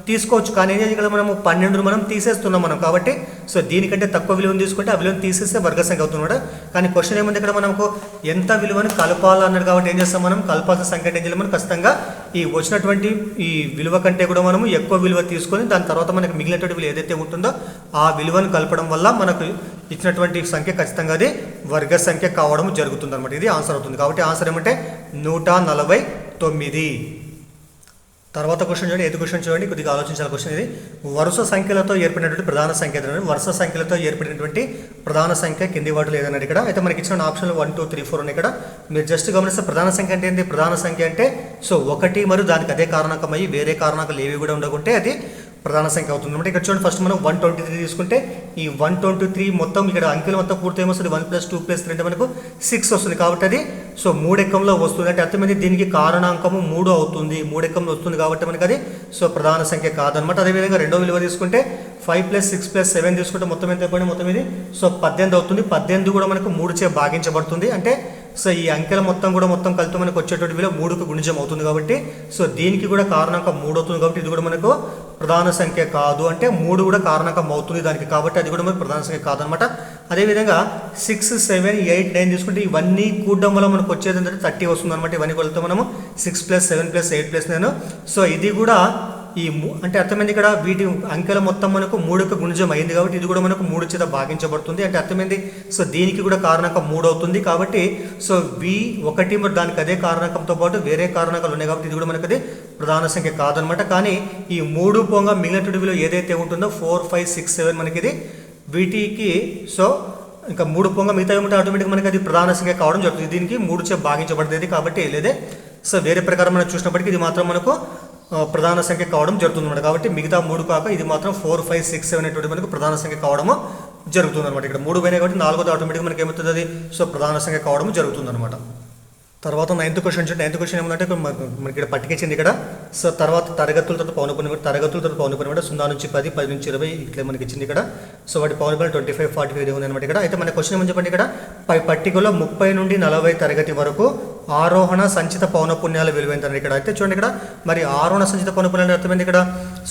తీసుకోవచ్చు, కానీ ఏం చేయాలి మనము 12ను మనం తీసేస్తున్నాం మనం. కాబట్టి సో దీనికంటే తక్కువ విలువను తీసుకుంటే ఆ విలువను తీసేస్తే వర్గ సంఖ్య అవుతుంది. కానీ క్వశ్చన్ ఏముంది ఇక్కడ మనకు ఎంత విలువను కలపాలన్నాడు. కాబట్టి ఏం చేస్తాం మనం కలపాల్సిన సంఖ్య అంటే ఏం చేయాలి మనం ఖచ్చితంగా ఈ వచ్చినటువంటి ఈ విలువ కంటే కూడా మనము ఎక్కువ విలువ తీసుకొని దాని తర్వాత మనకు మిగిలినటువంటి విలువ ఏదైతే ఉంటుందో ఆ విలువను కలపడం వల్ల మనకు ఇచ్చినటువంటి సంఖ్య ఖచ్చితంగా అది వర్గ సంఖ్య కావడం జరుగుతుంది అనమాట. ఇది ఆన్సర్ అవుతుంది. కాబట్టి ఆన్సర్ ఏమంటే 149. తర్వాత క్వశ్చన్ చూడండి, 8th క్వశ్చన్ చూడండి, కొద్దిగా ఆలోచించాలి క్వశ్చన్ ఇది. వరుస సంఖ్యలతో ఏర్పడినటువంటి ప్రధాన సంఖ్య వరుస సంఖ్యలతో ఏర్పడినటువంటి ప్రధాన సంఖ్య కింది వాటిలో ఏదన్నాడు ఇక్కడ. అయితే మనకి ఇచ్చిన ఆప్షన్లు 1 2 3 4 ఉన్నాయి ఇక్కడ. మీరు జస్ట్ గమనిస్తే ప్రధాన సంఖ్య అంటే ఏంటి, ప్రధాన సంఖ్య అంటే సో 1 మరియు దానికి అదే కారణకమయ్యి వేరే కారణాలు ఏవి కూడా ఉండకుంటే అది ప్రధాన సంఖ్య అవుతుంది అనమాట. ఇక్కడ చూడండి ఫస్ట్ మనం 123 తీసుకుంటే ఈ 123 మొత్తం ఇక్కడ అంకెలు మొత్తం పూర్తి ఏమొస్తుంది 1 + 2 + 3 అంటే మనకు 6 వస్తుంది కాబట్టి అది సో 3 ఎక్కంలో వస్తుంది అంటే అర్థమైంది దీనికి కారణాంకము 3 అవుతుంది 3 ఎక్కంలో వస్తుంది కాబట్టి మనకి అది సో ప్రధాన సంఖ్య కాదనమాట. అదేవిధంగా రెండో విలువ తీసుకుంటే 5 + 6 + 7 తీసుకుంటే మొత్తం ఎంత అయిపోయింది మొత్తం ఇది సో 18 అవుతుంది. 18 కూడా మనకు 3 చే భాగించబడుతుంది అంటే సో ఈ అంకెల మొత్తం కూడా మొత్తం కలిపి మనకు వచ్చేటువంటి విలువ 3కు గుణిజం అవుతుంది కాబట్టి సో దీనికి కూడా కారణాంకం 3 అవుతుంది కాబట్టి ఇది కూడా మనకు ప్రధాన సంఖ్య కాదు అంటే 3 కూడా కారణాంకం అవుతుంది దానికి కాబట్టి అది కూడా మనకు ప్రధాన సంఖ్య కాదనమాట. అదేవిధంగా 6, 7, 8, 9 తీసుకుంటే ఇవన్నీ కూడడం వల్ల మనకు వచ్చేది ఏంటంటే 30 వస్తుంది అనమాట. ఇవన్నీ కొలితే మనము 6 + 7 + 8 + 9 సో ఇది కూడా ఈ అంటే అర్థమైంది ఇక్కడ వీటి అంకెల మొత్తం మనకు 3కు గుణిజం అయింది కాబట్టి ఇది కూడా మనకు 3 చేత భాగించబడుతుంది అంటే అర్థమైంది సో దీనికి కూడా కారణాంకం 3 అవుతుంది కాబట్టి సో V1 మరి దానికి అదే కారణాంకంతో పాటు వేరే కారణాంకాలు ఉన్నాయి కాబట్టి ఇది కూడా మనకు అది ప్రధాన సంఖ్య కాదనమాట. కానీ ఈ 3 పోగా మిగిలినటువంటి విలువ ఏదైతే ఉంటుందో 4, 5, 6, 7 మనకి ఇది వీటికి సో ఇంకా 3 పోగా మిగతా ఏమంటే ఆటోమేటిక్ మనకి అది ప్రధాన సంఖ్య కావడం జరుగుతుంది. దీనికి 3 చే భాగించబడుతుంది కాబట్టి లేదే సో వేరే ప్రకారం మనం చూసినప్పటికీ ఇది మాత్రం మనకు ప్రధాన సంఖ్య కావడం జరుగుతుంది అనమాట. కాబట్టి మిగతా 3 కాక ఇది మాత్రం 4, 5, 6, 7 అనేటువంటి మనకు ప్రధాన సంఖ్య కావడము జరుగుతుంది అనమాట. ఇక్కడ 3 పోయినాయి కాబట్టి 4வது ఆటోమేటిక్గా మనకి ఏమవుతుంది అది సో ప్రధాన సంఖ్య కావడం జరుగుతుంది అనమాట. తర్వాత 9th క్వశ్చన్ చూడండి. 9th క్వశ్చన్ ఏమంటే మనకి ఇక్కడ పట్టికిచ్చింది ఇక్కడ సో తర్వాత తరగతుల తర్వాత పౌనపుణ్యం తరగతుల తర్వాత పౌనపుణ్యం అంటే 0 నుంచి 10, 10 నుంచి 20 ఇట్లా మనకి ఇచ్చింది ఇక్కడ సో వాటి పౌనపుణ్యం 25, 45 ఉంది అనమాట. ఇక్కడ అయితే మన క్వశ్చన్ ఏమని చెప్పండి ఇక్కడ పై పట్టికలో 30 నుండి 40 తరగతి వరకు ఆరోహణ సంచిత పౌనపుణ్యాల విలువ ఎంత ఇక్కడ అయితే చూడండి ఇక్కడ మరి ఆరోహణ సంచిత పౌనపుణ్యాలు అర్థమైంది ఇక్కడ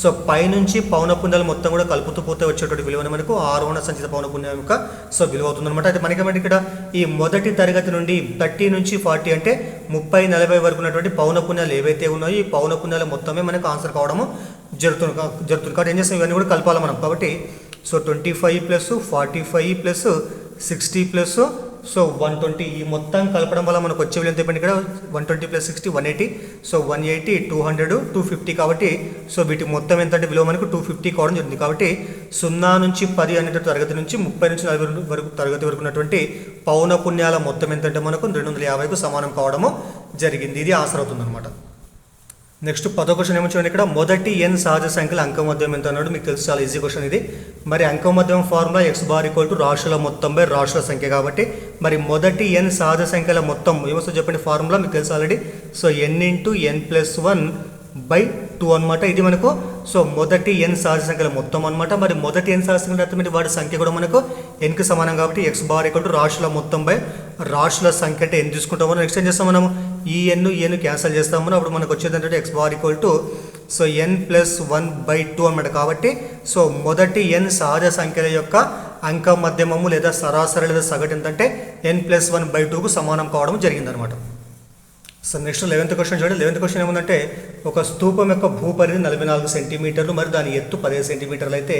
సో పై నుంచి పౌనపుణ్యాలు మొత్తం కూడా కలుపుతూ పోతే వచ్చేటువంటి విలువని మనకు ఆరోహణ సంచిత పౌనపుణ్యం యొక్క సో విలువ అవుతుంది అనమాట. అయితే మనకేమంటే ఇక్కడ ఈ మొదటి తరగతి నుండి 30 నుంచి 40 అంటే 30, 40 వరకు ఉన్నటువంటి పౌనపుణ్యాలు ఏవైతే ఉన్నాయో ఈ పౌనపుణ్యాలు మొత్తమే మనకు ఆన్సర్ కావడము జరుగుతుంది కాబట్టి ఏం చేస్తాం ఇవన్నీ కూడా కలపాలి మనం. కాబట్టి సో 25 + 45 + 60 + సో 120 ఈ మొత్తం కలపడం వల్ల మనకు వచ్చే విలువ ఎంత చెప్పండి ఇక్కడ 120 + 60 180 సో 180, 200, 250 కాబట్టి సో వీటి మొత్తం ఎంత అంటే విలువ మనకు 250 కావడం జరిగింది. కాబట్టి 0 నుంచి 10 అనే తరగతి నుంచి 30 నుంచి 40 వరకు తరగతి వరకు ఉన్నటువంటి పౌనపుణ్యాల మొత్తం ఎంతంటే మనకు 250కు సమానం కావడము జరిగింది. ఇది ఆన్సర్ అవుతుంది అనమాట. నెక్స్ట్ 10వ క్వశ్చన్ ఏమో చూడండి ఇక్కడ మొదటి n సహజ సంఖ్యల అంకమధ్యం ఎంత అన్నాడు మీకు తెలుసు చాలా ఈజీ క్వశ్చన్ ఇది. మరి అంకమధ్యం ఫార్ములా x బార్ = రాశుల మొత్తం బై రాశుల సంఖ్య కాబట్టి మరి మొదటి n సహజ సంఖ్యల మొత్తం ఏమొస్తుందో చెప్పండి ఫార్ములా మీకు తెలుసు ఆల్రెడీ సో n × n + 1/2 అనమాట. ఇది మనకు సో మొదటి n సహజ సంఖ్యల మొత్తం అనమాట. మరి మొదటి n సహజ సంఖ్యల అర్థమైంది వాటి సంఖ్య కూడా మనకు nకి సమానం కాబట్టి x బార్ = రాశుల మొత్తం బై రాశుల సంఖ్య అంటే n తీసుకుంటాము. నెక్స్ట్ ఏం చేస్తాం మనం ఈ n క్యాన్సిల్ చేస్తాము అప్పుడు మనకు వచ్చేది అంటే x బార్ = సో n + 1/2 అనమాట. కాబట్టి సో మొదటి n సహజ సంఖ్యల యొక్క అంక మధ్యమము లేదా సరాసరి లేదా సగటు ఎంతంటే n + 1/2కు సమానం కావడం జరిగిందనమాట. సో నెక్స్ట్ 11th క్వశ్చన్ చూడండి. 11th క్వశ్చన్ ఏముందంటే ఒక స్తూపం యొక్క భూపరిధి 44 సెంటీమీటర్లు మరి దాని ఎత్తు 15 సెంటీమీటర్లు అయితే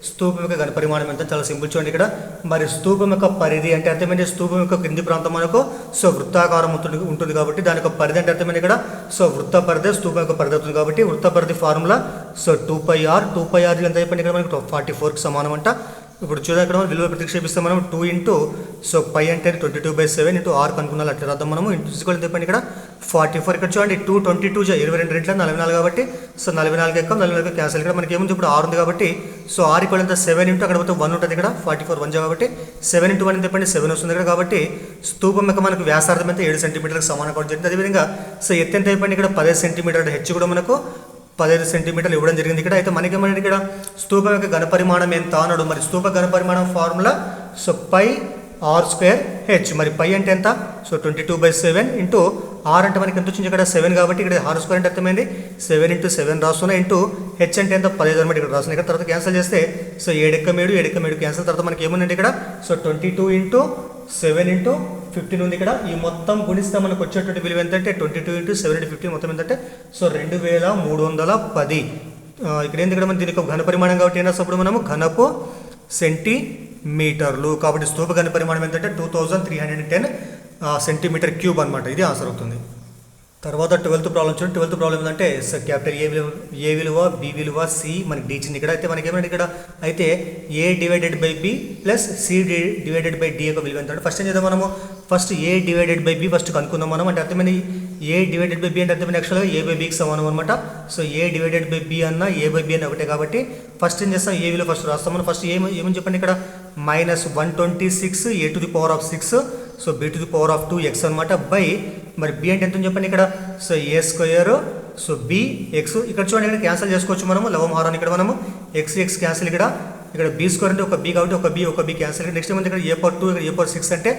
స్తూపం యొక్క ఘనపరిమాణం ఎంత చాలా సింపుల్ చూడండి ఇక్కడ మరి స్తూపం యొక్క పరిధి అంటే అర్థమైంది స్తూపం యొక్క కింది ప్రాంతం మనకు సో వృత్తాకారం ఉంటుంది కాబట్టి దాని యొక్క పరిధి అంటే అర్థమైంది ఇక్కడ సో వృత్త పరిధి స్తూపం యొక్క పరిధి అవుతుంది కాబట్టి వృత్త పరిధి ఫార్ములా సో 2πr ఎంత అయిపోయింది ఇక్కడ మనకు 44కి సమానం అంట. ఇప్పుడు చూద్దాం ఇక్కడ మనం విలువ ప్రతిక్షేపిస్తాం మనం 2 ఇంటూ సో పై అంటే 22/7 ఇంటూ ఆర్ కనుక్కున్నాను అట్లా రాద్దాం మనము ఇంటూ చెప్పండి ఇక్కడ 44 ఇక్కడ చూడండి 2, 22 22 ఇంట్లో 44 కాబట్టి సో 44 ఎక్కం 44 క్యాన్సిల్ ఇక్కడ మనకి ఏముంది ఇప్పుడు 6 ఉంది కాబట్టి సో ఆర్ = ఎంత 7 ఇంటూ అక్కడ పోతే 1 ఉంటుంది ఇక్కడ 44 1 కాబట్టి 7 × 1 చెప్పండి 7 వస్తుంది ఇక్కడ కాబట్టి స్తూపం యొక్క మనకు వ్యాసార్థం అయితే 7 సెంటీమీటర్లకు సమానం కావడం జరిగింది. అదేవిధంగా సో ఎత్తు ఎంత అయిపోయింది ఇక్కడ 15 సెంటీమీటర్ల హెచ్ కూడా మనకు 15 సెంటీమీటర్లు ఇవ్వడం జరిగింది ఇక్కడ. అయితే మనకేమంటే ఇక్కడ స్తూపం యొక్క ఘనపరిమాణం ఎంత అన్నాడు మరి స్తూప ఘనపరిమాణం ఫార్ములా సో πr²h మరి పై అంటే ఎంత సో 22/7 ఇంటూ ఆర్ అంటే మనకి ఎంత వచ్చింది ఇక్కడ 7 కాబట్టి ఇక్కడ r² అంటే అర్థమైంది 7 × 7 రాస్తున్నా ఇంటూ హెచ్ అంటే ఎంత 15 అనమాట ఇక్కడ రాస్తున్నా ఇక్కడ తర్వాత క్యాన్సిల్ చేస్తే సో 7 క్యాన్సిల్ తర్వాత మనకి ఏముందండి ఇక్కడ సో 22 × 7 × 15 ఉంది ఇక్కడ ఈ మొత్తం గుణిస్తే మనకు వచ్చేటువంటి విలువ ఎంతంటే 22 × 7 × 15 మొత్తం ఎంతంటే సో 2310 ఇక్కడ ఏంది ఇక్కడ మనం దీనికి ఘన పరిమాణం కాబట్టి ఏం రాసినప్పుడు మనము ఘనపు సెంటీమీటర్లు కాబట్టి స్తూప ఘన పరిమాణం ఎంతంటే 2310 సెంటీమీటర్ క్యూబ్ అనమాట. ఇది ఆన్సర్ అవుతుంది. తర్వాత 12th ప్రాబ్లం చూడండి. 12th ప్రాబ్లం ఏంటంటే క్యాపిటల్ ఏ విలువ బి విలువ సి మనకి డి ఇచ్చింది ఇక్కడ. అయితే మనకి ఏమైనా ఇక్కడ అయితే a/b ప్లస్ c/d యొక్క విలువ ఎంత అంటే ఫస్ట్ ఏం చేద్దాం మనము ఫస్ట్ a/b ఫస్ట్ కనుక్కుందాం మనం అంటే అర్థమైంది ఏ డివైడెడ్ బై బి అంటే ఎంత యాక్చువల్గా ఏ బై బికి సమానం అనమాట. So A divided by B అన్న ఏ బై బి అని ఒకటే కాబట్టి ఫస్ట్ ఏం చేస్తాం, ఏ విలువ ఫస్ట్ రాస్తాం. మనం ఫస్ట్ ఏమని చెప్పండి ఇక్కడ -126 a to the power of 6 so b to the power of 2x అనమాట బై మరి b అంటే ఎంత చెప్పండి ఇక్కడ so a square so b x ఇక్కడ చూడండి ఇక్కడ క్యాన్సిల్ చేసుకోవచ్చు మనము లవం హారాన్ని ఇక్కడ మనము x క్యాన్సిల్ ఇక్కడ b స్క్వేర్ అంటే ఒక b కాబట్టి ఒక b క్యాన్సిల్. నెక్స్ట్ ఏమంటే ఇక్కడ a పవర్ 2 ఇక్కడ a పవర్ 6 అంటే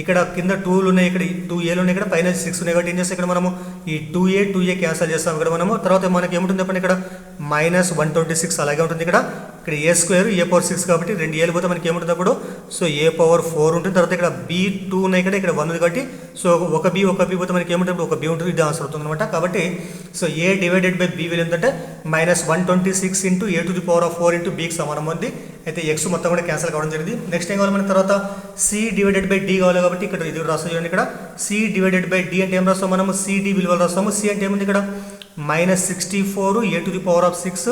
ఇక్కడ కింద 2లు ఉన్నాయి, ఇక్కడ 2aలు ఉన్నాయి, ఇక్కడ పైన 6 ఉన్నాయి కాబట్టి ఏం చేస్తాం ఇక్కడ మనము ఈ 2a క్యాన్సిల్ చేస్తాం ఇక్కడ మనము. తర్వాత మనకి ఏముంటుంది చెప్పండి ఇక్కడ -126 అలాగే ఉంటుంది. ఇక్కడ a స్క్వేర్ a పవర్ 6 కాబట్టి 2 ఏలు పోతే మనకి ఏముంటుంది అప్పుడు సో a పవర్ 4 ఉంటుంది. తర్వాత ఇక్కడ b2 ఉన్నాయి, ఇక్కడ 1 ఉంది కాబట్టి సో ఒక b పోతే మనకి ఏముంటుంది ఒక b ఉంటుంది. ఇది ఆన్సర్ అవుతుంది అనమాట. కాబట్టి so a divided by b విలువ ఏంటంటే -126 into a to the power of 4 into bకి సమానం ఉంది. అయితే x మొత్తం కూడా క్యాన్సిల్ కావడం జరిగింది. నెక్స్ట్ ఏం కావాలి మనకి తర్వాత c డివైడెడ్ బై d కావాలి కాబట్టి ఇక్కడ ఇది రాస్తాం చూడండి. ఇక్కడ c డివైడెడ్ బై d అంటే ఏం రాస్తాం మనము cd విలువలు రాస్తాము. c అంటే ఏముంది ఇక్కడ -64 a to the power of 6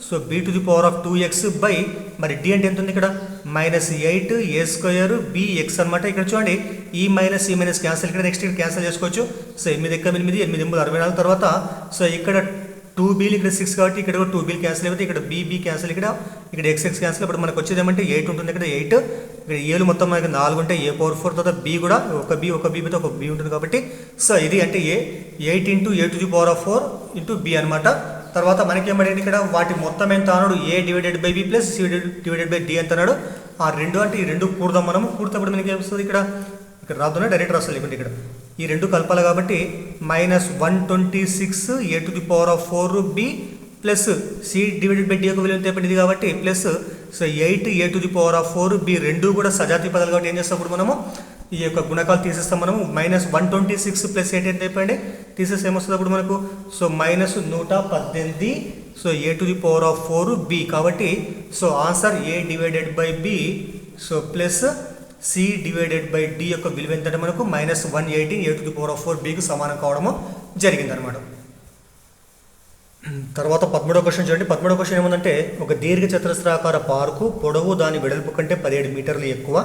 so b to the power of 2x by మరి d అంటే ఎంత ఉంది ఇక్కడ -8 a స్క్వేర్ bx అనమాట. ఇక్కడ చూడండి ఈ మైనస్ క్యాన్సిల్ ఇక్కడ నెక్స్ట్ ఇక్కడ క్యాన్సిల్ చేసుకోవచ్చు. సో 8 × 8 8 × 64 తర్వాత సో ఇక్కడ 2bలు ఇక్కడ 6 కాబట్టి ఇక్కడ 2bలు క్యాన్సిల్ అయిపోతే ఇక్కడ b క్యాన్సిల్ ఇక్కడ x క్యాన్సిల్. ఇప్పుడు మనకు వచ్చేది ఏమంటే 8 ఉంటుంది. ఇక్కడ 8 ఇక్కడ ఏలు మొత్తం మనకి 4 ఉంటే a పవర్ 4 తర్వాత b కూడా ఒక b అయితే ఒక b ఉంటుంది కాబట్టి సో ఇది అంటే 8 into a to the power of 4 into b అనమాట. తర్వాత మనకి ఏమడిగింది ఇక్కడ వాటి మొత్తం ఎంత అన్నాడు a divided by b plus c divided by d ఎంత అన్నాడు. ఆ రెండు అంటే ఈ రెండు కూడదాం మనము. కూడినప్పుడు మనకి ఏమొస్తుంది ఇక్కడ రాదున్నా డైరెక్ట్ రాస్తాం లేకుంటే ఇక్కడ ఈ రెండు కలపాలి కాబట్టి -126 a to the power of 4b plus c divided by d యొక్క విలువ ఎంత ఇది కాబట్టి plus so 8 a to the power of 4b రెండు కూడా సజాతి పదాలు కాబట్టి ఏం చేస్తాం ఇప్పుడు మనము ఈ యొక్క గుణకాలు తీసేస్తాం మనము. -126 ప్లస్ 8 ఎంత అయిపోయింది తీసేసి ఏమొస్తుంది అప్పుడు మనకు so -118 so a to the power of 4b కాబట్టి so answer a divided by b so plus c divided by d యొక్క విలువ ఏంటంటే మనకు -118 a to the power of 4bకి సమానం కావడము జరిగిందనమాట. తర్వాత 13వ క్వశ్చన్ చూడండి. 13వ క్వశ్చన్ ఏముందంటే ఒక దీర్ఘ చతురస్రాకార పార్కు పొడవు దాని వెడల్పు కంటే 17 మీటర్లు ఎక్కువ,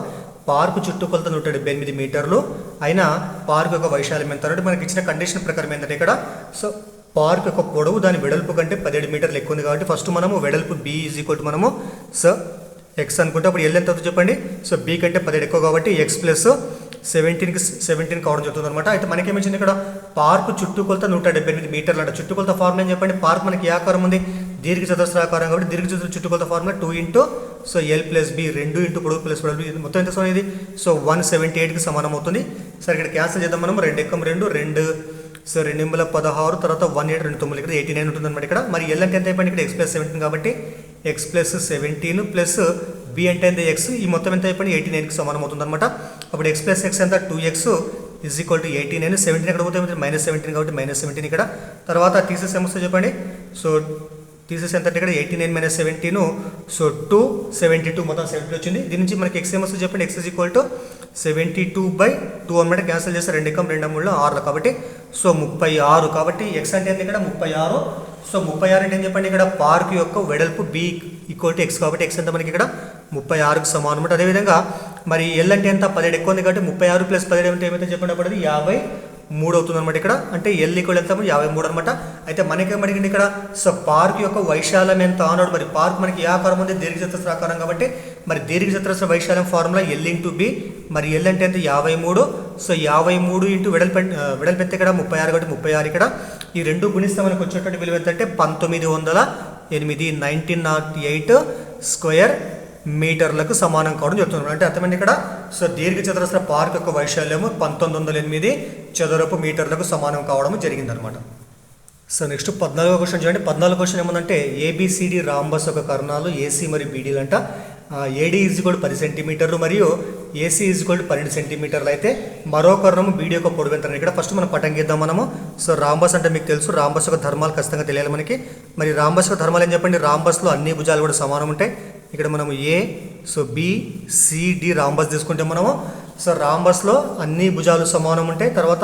పార్కు చుట్టుకొలత 178 మీటర్లు అయినా పార్కు యొక్క వైశాల్యం ఎంత అంటే మనకి ఇచ్చిన కండిషన్ ప్రకారం ఏంటంటే ఇక్కడ సో పార్క్ యొక్క పొడవు దాని వెడల్పు కంటే 17 మీటర్లు ఎక్కువ ఉంది కాబట్టి ఫస్ట్ మనము వెడల్పు b = మనము సో x అనుకుంటే అప్పుడు l ఎంత అవుతుందో చెప్పండి. సో b కంటే 17 ఎక్కువ కాబట్టి x ప్లస్ 17 కావడం జరుగుతుంది అనమాట. అయితే మనకేమిచ్చింది ఇక్కడ పార్కు చుట్టుకొలత 178 మీటర్లు అంట. చుట్టుకొలత ఫార్ములా ఏం చెప్పండి, పార్క్ మనకి ఏ ఆకారం ఉంది దీర్ఘ చతురస్రాకారం కాబట్టి దీర్ఘ చుట్టుకొలత formula 2 into so l plus b 2 into పొడవు ప్లస్ వెడల్పు మొత్తం ఎంత సమానం ఇది సో 178కి సమానం అవుతుంది. సరే ఇక్కడ క్యాన్సిల్ చేద్దాం మనం 2 × 2 సో 2 × 16 తర్వాత 1 7 2 9 ఇక్కడ 89 ఉంటుంది అనమాట. ఇక్కడ మరి l అంటే ఎంత అయిపోయింది ఇక్కడ x ప్లస్ 17 కాబట్టి x ప్లస్ 17 ప్లస్ b అంటే ఎంత x ఈ మొత్తం ఎంత అయిపోయింది 89కి సమానం అవుతుంది అనమాట. అప్పుడు x ప్లస్ x ఎంత 2x = 89 17 ఎక్కడ పోతే -17 కాబట్టి -17 ఇక్కడ తర్వాత తీసేసి ఏమొస్తుందో చెప్పండి. సో తీసేసి ఎంత అంటే ఇక్కడ 89 - 17 సో 272 మొత్తం 72 వచ్చింది. దీని నుంచి మనకి x ఏమొస్తుందో చెప్పండి x = 72/2 అనమాట. క్యాన్సిల్ చేస్తే 2 × 2 = 6 కాబట్టి సో 36 కాబట్టి x అంటే ఎంత ఇక్కడ 36 సో 36 అంటే ఏం చెప్పండి ఇక్కడ పార్క్ యొక్క వెడల్పు b = x కాబట్టి x ఎంత మనకి ఇక్కడ 36కి సమానం అనమాట. అదేవిధంగా మరి l అంటే ఎంత 17 ఎక్కువ ఉంది కాబట్టి 36 + 17 అంటే ఏమైతే చెప్పండి అప్పుడు అది 53 అవుతుంది అనమాట. ఇక్కడ అంటే l = ఎంత 53 అనమాట. అయితే మనకేమడిగింది ఇక్కడ సో పార్క్ యొక్క వైశాల్యం ఎంత అన్నాడు. మరి పార్క్ మనకి ఏ ఆకారం ఉంది దీర్ఘచతురస్రాకారం కాబట్టి మరి దీర్ఘచతురస్ర వైశాల్యం ఫార్ములా l × b మరి l అంటే ఎంత 53 సో 53 ఇంటూ వెడల్పు ఎంత ఇక్కడ 36 కాబట్టి 36 ఇక్కడ ఈ రెండు గుణిస్తే మనకు వచ్చేటువంటి విలువ ఎంత అంటే 1908 స్క్వేర్ మీటర్లకు సమానం కావడం జరుగుతుంది. అంటే అర్థమైంది ఇక్కడ సో దీర్ఘచతురస్ర పార్క్ యొక్క వైశాల్యము 1908 చదరపు మీటర్లకు సమానం కావడం జరిగిందనమాట. సో నెక్స్ట్ 14వ క్వశ్చన్ చూడండి. 14వ క్వశ్చన్ ఏమందంటే ABCD రాంబస్ యొక్క కర్ణాలు AC మరియు BDలు అంట. AD = 10 సెంటీమీటర్లు మరియు AC = 12 సెంటీమీటర్లు అయితే మరో కర్ణము BD యొక్క పొడవు ఎంత. ఇక్కడ ఫస్ట్ మనం పటం గీద్దాం మనము. సో రాంబస్ అంటే మీకు తెలుసు రాంబస్ యొక్క ధర్మాలు ఖచ్చితంగా తెలియాలి మనకి. మరి రాంబస్ యొక్క ధర్మాలు ఏం చెప్పండి, రాంబస్లో అన్ని భుజాలు కూడా సమానం ఉంటాయి. ఇక్కడ మనము A so B C D rhombus తీసుకుంటే మనము సో రాంబస్లో అన్ని భుజాలు సమానం ఉంటాయి. తర్వాత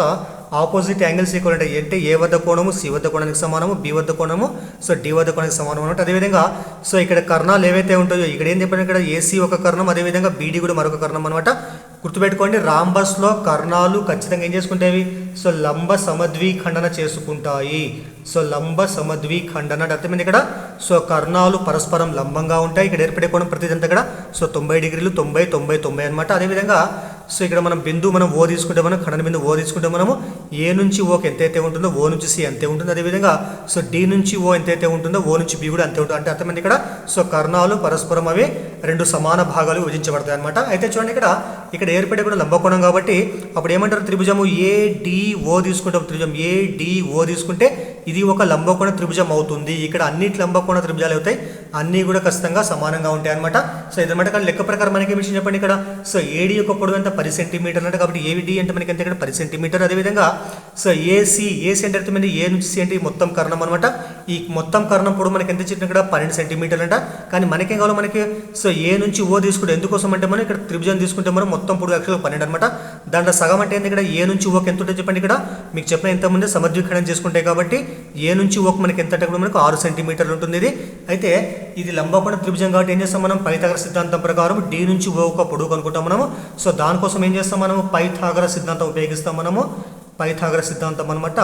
ఆపోజిట్ యాంగిల్స్ ఈక్వల్ ఉంటాయి. అంటే A వద్ద కోణము C వద్ద కోణానికి సమానము, B వద్ద కోణము సో D వద్ద కోణానికి సమానం అనమాట. అదేవిధంగా సో ఇక్కడ కర్ణాలు ఏవైతే ఉంటాయో ఇక్కడ ఏం చెప్పండి ఇక్కడ AC ఒక కర్ణం అదేవిధంగా BD కూడా మరొక కర్ణం అనమాట. గుర్తుపెట్టుకోండి, రాంబస్లో కర్ణాలు ఖచ్చితంగా ఏం చేసుకుంటాయి? సో లంబ సమద్విఖండన చేసుకుంటాయి. సో లంబ సమద్విఖండన అంటే అర్థమైంది ఇక్కడ. సో కర్ణాలు పరస్పరం లంబంగా ఉంటాయి. ఇక్కడ ఏర్పడే కోణం ప్రతిదంతా ఇక్కడ సో 90 డిగ్రీలు, 90 90 90 అనమాట. అదేవిధంగా సో ఇక్కడ మనం బిందువు మనం ఓ తీసుకుంటే, మనం ఖండన బిందువు ఓ తీసుకుంటే మనము ఏ నుంచి ఓకి ఎంతైతే ఉంటుందో ఓ నుంచి సి అంతే ఉంటుంది. అదేవిధంగా సో డి నుంచి ఓ ఎంతైతే ఉంటుందో ఓ నుంచి బి కూడా అంతే ఉంటుంది. అంటే అర్థమైంది ఇక్కడ. సో కర్ణాలు పరస్పరం అవి రెండు సమాన భాగాలు విభజించబడతాయి అనమాట. అయితే చూడండి ఇక్కడ ఏర్పడే కూడా లంబకోణం కాబట్టి అప్పుడు ఏమంటారు? త్రిభుజము ఏడిఓ తీసుకుంటాం. త్రిభుజం ఏడిఓ తీసుకుంటే ఇది ఒక లంబకోణ త్రిభుజం అవుతుంది. ఇక్కడ అన్ని లంబకోణ త్రిభుజాలు అవుతాయి, అన్నీ కూడా ఖచ్చితంగా సమానంగా ఉంటాయి అనమాట. సో ఇదన్నమాట. కానీ లెక్క ప్రకారం మనకి విషయం చెప్పండి ఇక్కడ. సో ఏడి యొక్క పొడవు ఎంత? 10 సెంటీమీటర్లు అంటే కాబట్టి ఏడి అంటే మనకి ఎంత ఇక్కడ 10 సెంటీమీటర్. అదేవిధంగా సో ఏసీ అంటే అర్థమైంది ఏ నుంచి సి అంటే ఈ మొత్తం కర్ణం అనమాట. ఈ మొత్తం కర్ణం పొడవు మనకి ఎంత ఇచ్చిన ఇక్కడ 12 సెంటీమీటర్లు అంట. కానీ మనకేం కావాలి? మనకి సో ఏ నుంచి ఓ తీసుకుంటే ఎందుకోసం అంటే మనం ఇక్కడ త్రిభుజం తీసుకుంటే మనం మొత్తం పొడవు యాక్చువల్గా 12 అనమాట. దాంట్లో సగం అంటే ఏంది? ఇక్కడ ఏ నుంచి ఓకి ఎంత ఉంటుంది చెప్పండి. ఇక్కడ మీకు చెప్పిన ఇంతకుముందే సమద్విఖండన చేసుకుంటాయి కాబట్టి ఏ నుంచి ఓకి మనకి ఎంత అంటే మనకు 6 సెంటీమీటర్లు ఉంటుంది ఇది. అయితే ఇది లంబకోణ త్రిభుజం కాబట్టి ఏం చేస్తాం మనం? పైథాగరస్ సిద్ధాంతం ప్రకారం డి నుంచి ఓ ఒక పొడవు కనుక్కుంటాం మనము. సో దానికోసం ఏం చేస్తాం మనము? పైథాగరస్ సిద్ధాంతం ఉపయోగిస్తాం మనము. పైథాగరస్ సిద్ధాంతం అనమాట.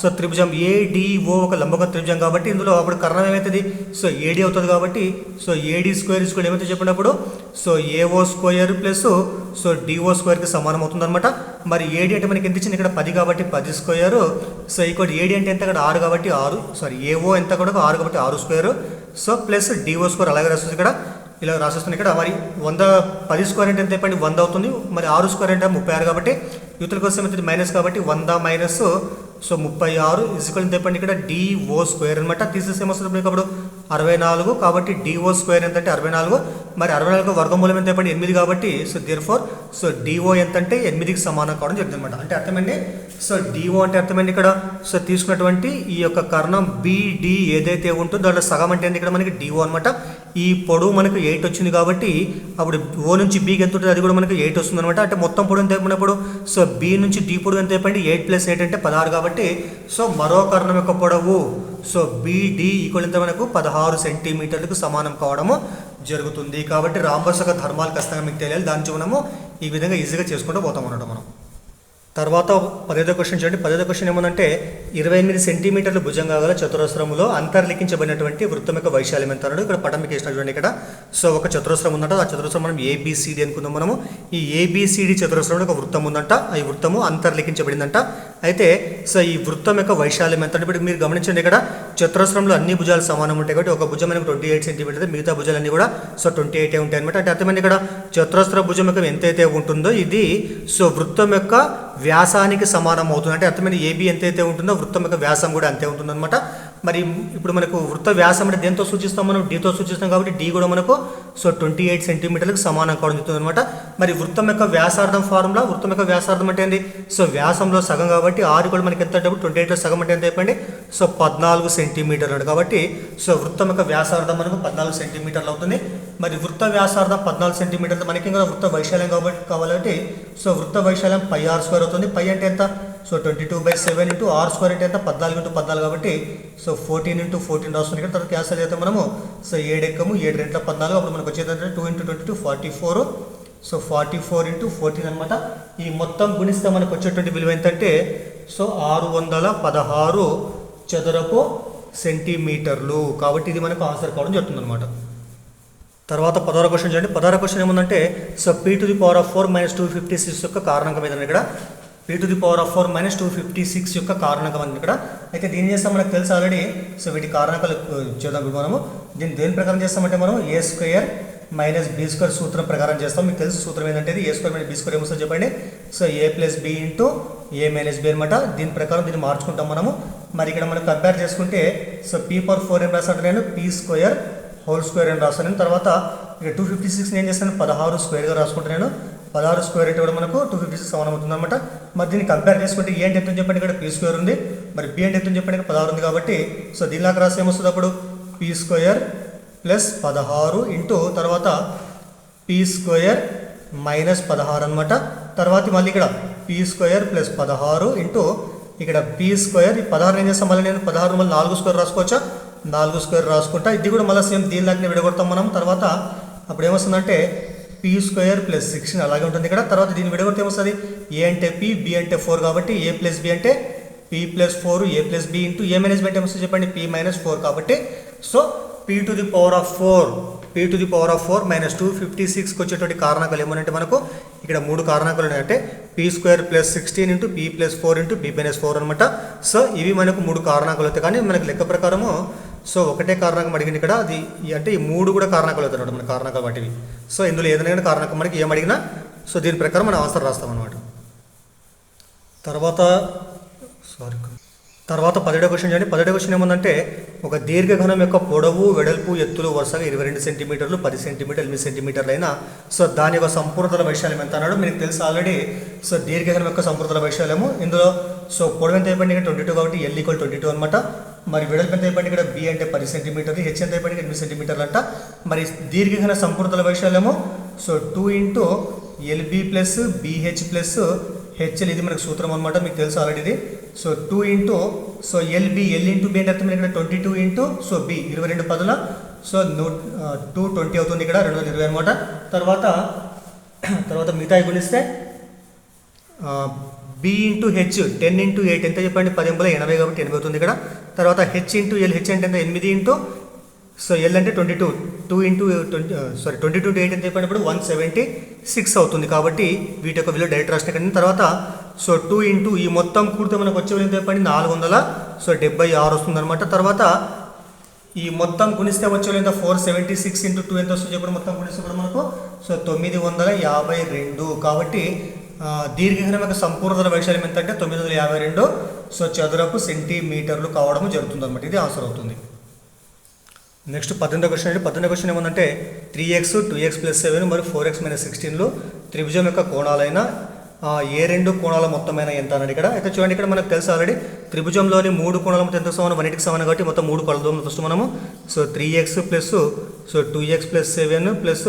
సో త్రిభుజం ఏడిఓ ఒక లంబకోణ త్రిభుజం కాబట్టి ఇందులో అప్పుడు కర్ణం ఏమవుతుంది? సో ఏడి అవుతుంది కాబట్టి సో ఏడి స్క్వేర్ స్క్వేర్ ఏమైతే చెప్పినప్పుడు so AO square plus so DO స్క్వేర్కి సమానం అవుతుంది అనమాట. మరి ఏడి అంటే మనకి ఎంత ఇచ్చింది? ఇక్కడ 10 కాబట్టి 10 స్క్వేర్. సో ఇక్కడ ఏడి అంటే ఎంత? ఇక్కడ 6 కాబట్టి 6 సారీ ఏఓ ఎంత కూడా 6 కాబట్టి 6 square. So plus DO square అలాగే రాస్తుంది ఇక్కడ, ఇలా రాసేస్తుంది ఇక్కడ. మరి 10 స్క్వేర్ అంటే ఎంత చెప్పండి? 100 అవుతుంది. మరి 6 స్క్వేర్ అంటే 36 కాబట్టి యూతుల కోసం అవుతుంది మైనస్ కాబట్టి 100 మైనస్ సో 36 ఇజ్ఈక్వల్ ఎంత చెప్పండి? ఇక్కడ డిఓ స్క్వేర్ అనమాట. తీసేసి ఏమొస్తుంది మీకు అప్పుడు? 64 కాబట్టి డిఓ స్క్వేర్ ఎంత అంటే 64. మరి 64 వర్గమూలం ఎంత చెప్పండి? 8 కాబట్టి సో దేర్ఫోర్ సో డిఓ ఎంత అంటే 8కి సమానం కావడం జరుగుతుంది అనమాట. అంటే అర్థమండి. సో డిఓ అంటే అర్థమైంది ఇక్కడ. సో తీసుకున్నటువంటి ఈ యొక్క కర్ణం బిడి ఏదైతే ఉంటుందో దాంట్లో సగం అంటే ఇక్కడ మనకి డిఓ అనమాట. ఈ పొడవు మనకు 8 వచ్చింది కాబట్టి అప్పుడు ఓ నుంచి బికి ఎంత ఉంటుంది? అది కూడా మనకు 8 వస్తుంది అనమాట. అంటే మొత్తం పొడవు ఎంత చెప్పినప్పుడు సో బి నుంచి డి పొడవు ఎంత చెప్పండి? 8 + 8 అంటే 16 కాబట్టి సో మరో కర్ణం యొక్క పొడవు సో బిడి ఈక్వల్ ఎంత మనకు 16 సెంటీమీటర్లకు సమానం కావడము జరుగుతుంది. కాబట్టి రాంబస్ యొక్క ధర్మాలు ఖచ్చితంగా మీకు తెలియాలి. దాని నుంచి మనము ఈ విధంగా ఈజీగా చేసుకుంటూ పోతాం అన్నమాట మనం. తర్వాత 15వ క్వశ్చన్ చూడండి. 15వ క్వశ్చన్ ఏమనంటే 28 సెంటీమీటర్ల భుజంగా గల చతురస్రములో అంతర్లిఖించబడినటువంటి వృత్తం యొక్క వైశాల్యం ఎంత అన్నాడు. ఇక్కడ పటం మీకు వేసిన చూడండి. ఇక్కడ సో ఒక చతురస్రం ఉందంట. ఆ చతురస్రం మనం ఏబిసిడి అనుకుందాం మనము. ఈ ఏబిసిడి చతురస్రంలో ఒక వృత్తం ఉందంట. ఈ వృత్తము అంతర్లిఖించబడిందంట. అయితే సో ఈ వృత్తం యొక్క వైశాల్యం ఎంత అంటే ఇప్పుడు మీరు గమనించండి. ఇక్కడ చతురస్రంలో అన్ని భుజాలు సమానం ఉంటాయి కాబట్టి ఒక భుజం మనకు 28 సెంటీమీటర్, మిగతా భుజాలన్నీ కూడా సో 28 ఉంటాయి అనమాట. అంటే అర్థమైంది ఇక్కడ చతురస్ర భుజం యొక్క ఎంతైతే ఉంటుందో ఇది సో వృత్తం యొక్క వ్యాసానికి సమానం అవుతుంది. అంటే అర్థమైన ఏబి ఎంతైతే ఉంటుందో వృత్తం యొక్క వ్యాసం కూడా అంతే ఉంటుందన్నమాట. మరి ఇప్పుడు మనకు వృత్త వ్యాసం అంటే దేంతో సూచిస్తాం? మనం డితో సూచిస్తాం కాబట్టి డి కూడా మనకు సో 28 సెంటీమీటర్లకు సమానం కావడం జరుగుతుంది అనమాట. మరి వృత్తం యొక్క వ్యాసార్థం ఫార్ములా, వృత్తం యొక్క వ్యాసార్థం అంటే ఏంది? సో వ్యాసంలో సగం కాబట్టి 6 కూడా మనకి ఎంత? 28లో సగం అంటే ఎంత చెప్పండి? సో 14 సెంటీమీటర్లు కాబట్టి సో వృత్తం యొక్క వ్యాసార్థం మనకు 14 సెంటీమీటర్లు అవుతుంది. మరి వృత్త వ్యాసార్థం 14 సెంటీమీటర్లు మనకి ఇంకా వృత్త వైశాల్యం కావాలంటే సో వృత్త వైశాల్యం πr² అవుతుంది. π అంటే ఎంత? సో 22/7 ఇంటూ r² అంటే ఎంత? 14 × 14 కాబట్టి సో 14 × 14 రాస్తుంది. ఇక్కడ తర్వాత క్యాన్సల్ చేస్తే మనము సో 7 ఎక్కము 7 2 14 అప్పుడు మనకు వచ్చేది అంటే 2 × 22 44. సో 44 × 14 అనమాట. ఈ మొత్తం గుణిస్తే మనకు వచ్చేటువంటి విలువ ఏంటంటే సో 616 చదరపు సెంటీమీటర్లు. కాబట్టి ఇది మనకు ఆన్సర్ కావడం జరుగుతుంది అనమాట. తర్వాత 16వ క్వశ్చన్ చూడండి. 16వ క్వశ్చన్ ఏముందంటే సో p⁴ - 256 యొక్క కారణాంకం ఏదైనా ఇక్కడ p⁴ - 256 యొక్క కారణాంకం అని ఇక్కడ. అయితే దీన్ని చేస్తాం మనకు తెలుసు ఆల్రెడీ. సో వీటి కారణాంకాలు చేద్దాం మనము. దీన్ని దేని ప్రకారం చేస్తామంటే మనం a² - b² సూత్రం ప్రకారం చేస్తాం. మీకు తెలుసు సూత్రం ఏంటంటే a² - b² ఏమొస్తుందో చెప్పండి. So a + b × a - b అనమాట. దీని ప్రకారం దీన్ని మార్చుకుంటాం మనము. మరి ఇక్కడ మనం కంపేర్ చేసుకుంటే సో p⁴ ఏం రాస్తాను నేను? p² అని రాస్తాను. తర్వాత ఇక 256 ఏం చేస్తాను? 16 స్క్వేర్గా రాసుకుంటాను నేను. 16 స్క్వేర్ అంటే కూడా మనకు 256 సమానం అవుతుంది అనమాట. మరి దీన్ని కంపేర్ చేసుకుంటే ఏ అంటే ఎంత చెప్పండి? ఇక్కడ p² ఉంది. మరి b అంటే ఎంత చెప్పండి? ఇక్కడ 16 ఉంది కాబట్టి సో దీనిలాగా రాస్తే ఏమొస్తుంది అప్పుడు? p² + 16 ఇంటూ తర్వాత p² - 16 అనమాట. తర్వాత మళ్ళీ ఇక్కడ p² + 16 ఇంటూ ఇక్కడ p² ఈ 16 ఏం చేస్తాం? మళ్ళీ నేను 16 మళ్ళీ 4² రాసుకోవచ్చా? 4² రాసుకుంటా. ఇది కూడా మళ్ళీ సేమ్ దీనిలాగానే విడగొడతాం మనం. తర్వాత అప్పుడు ఏమొస్తుందంటే పీ స్క్వేర్ ప్లస్ 16 అలాగే ఉంటుంది ఇక్కడ. తర్వాత దీన్ని విడగొడితే ఏమొస్తుంది, ఏ అంటే పీ, బి అంటే 4 కాబట్టి ఏ ప్లస్ బి అంటే P plus 4, A plus B into A minus B అంటే ఏమొస్తుంది చెప్పండి, పీ మైనస్ 4 కాబట్టి so P to the power of 4 minus 256కి వచ్చేటువంటి కారణాలు ఏమనంటే మనకు ఇక్కడ 3 కారణాలు ఉన్నాయంటే P square plus 16 into P plus 4 into P minus 4 అనమాట. సో ఇవి మనకు 3 కారణాలు అవుతాయి, కానీ మనకు లెక్క ప్రకారము సో ఒకటే కారణం అడిగింది ఇక్కడ, అది అంటే ఈ 3 కూడా కారణాలు అవుతాయి అనమాట మన కారణాలు వాటివి. సో ఇందులో ఏదైనా కారణం మనకి ఏం అడిగినా సో దీని ప్రకారం మనం ఆన్సర్ రాస్తాం అనమాట. తర్వాత 17వ క్వశ్చన్ చేయండి. 17వ క్వశ్చన్ ఏముందంటే ఒక దీర్ఘఘనం యొక్క పొడవు, వెడల్పు, ఎత్తులు వరుసగా 22 సెంటీమీటర్లు, 10 సెంటీమీటర్లు, 8 సెంటీమీటర్లు అయినా సో దాని యొక్క సంపూర్ణతల వైశాల్యం ఎంత అన్నాడు. మీకు తెలుసు ఆల్రెడీ. సో దీర్ఘఘనం యొక్క సంపూర్ణతల వైశాల్యము ఇందులో సో పొడవు ఎంత అయిపోయింది ఇక్కడ 22 కాబట్టి L = 22 అనమాట. మరి వెడల్పు ఎంత అయిపోయింది ఇక్కడ B అంటే 10 సెంటీమీటర్లు, H ఎంత అయిపోయింది 8 సెంటీమీటర్లు అంట. మరి దీర్ఘఘన సంపూర్ణతల వైశాల్యము so 2 into LB plus BH plus HL, ఇది మనకు సూత్రం అనమాట, మీకు తెలుసు ఆల్రెడీ ఇది. So 2 into so L into B అంటే అర్థం ఇక్కడ 22 ఇంటూ సో B 22 పదుల సో 220 అవుతుంది ఇక్కడ 220 అనమాట. తర్వాత మిగతా గుణిస్తే B ఇంటూ H 10 ఇంటూ 8 ఎంత చెప్పండి 10 80 కాబట్టి 80 అవుతుంది ఇక్కడ. తర్వాత H ఇంటూ L, H అంటే 8 ఇంటూ సో L అంటే 22, 2 ఇంటూ 22 8 ఎంత చెప్పినప్పుడు 176 అవుతుంది కాబట్టి వీటి యొక్క విలువ డైరెక్ట్ రాసిన కానీ. తర్వాత సో 2 ఇంటూ ఈ మొత్తం కూడితే మనకు వచ్చే విలువ ఎంత చెప్పండి 476 వస్తుంది అనమాట. తర్వాత ఈ మొత్తం గుణిస్తే వచ్చే విలువ ఎంత 476 ఇంటూ 2 ఎంత వస్తుంది చెప్పండి, మొత్తం గుణిస్తే కూడా మనకు సో 952 కాబట్టి దీర్ఘఘనం యొక్క సంపూర్ణతల వైశాల్యం ఎంత అంటే 952 సో చదరపు సెంటీమీటర్లు కావడం జరుగుతుంది అనమాట. ఇది ఆన్సర్ అవుతుంది. నెక్స్ట్ 18వ క్వశ్చన్ అండి. 18వ క్వశ్చన్ ఏమందంటే 3x 2x ప్లస్ 7 మరియు 4x మైనస్ 16లు త్రిభుజం యొక్క కోణాలైన ఏ 2 కోణాల మొత్తమైన ఎంత అన్నాడు ఇక్కడ. అయితే చూడండి ఇక్కడ మనకు తెలుసు ఆల్రెడీ త్రిభుజంలోని 3 కోణాల మొత్తం ఎంత సమానం 180కి సమానం కాబట్టి మొత్తం 3 కొలదాం ఫస్ట్ మనము. So 3x plus so 2x plus 7 plus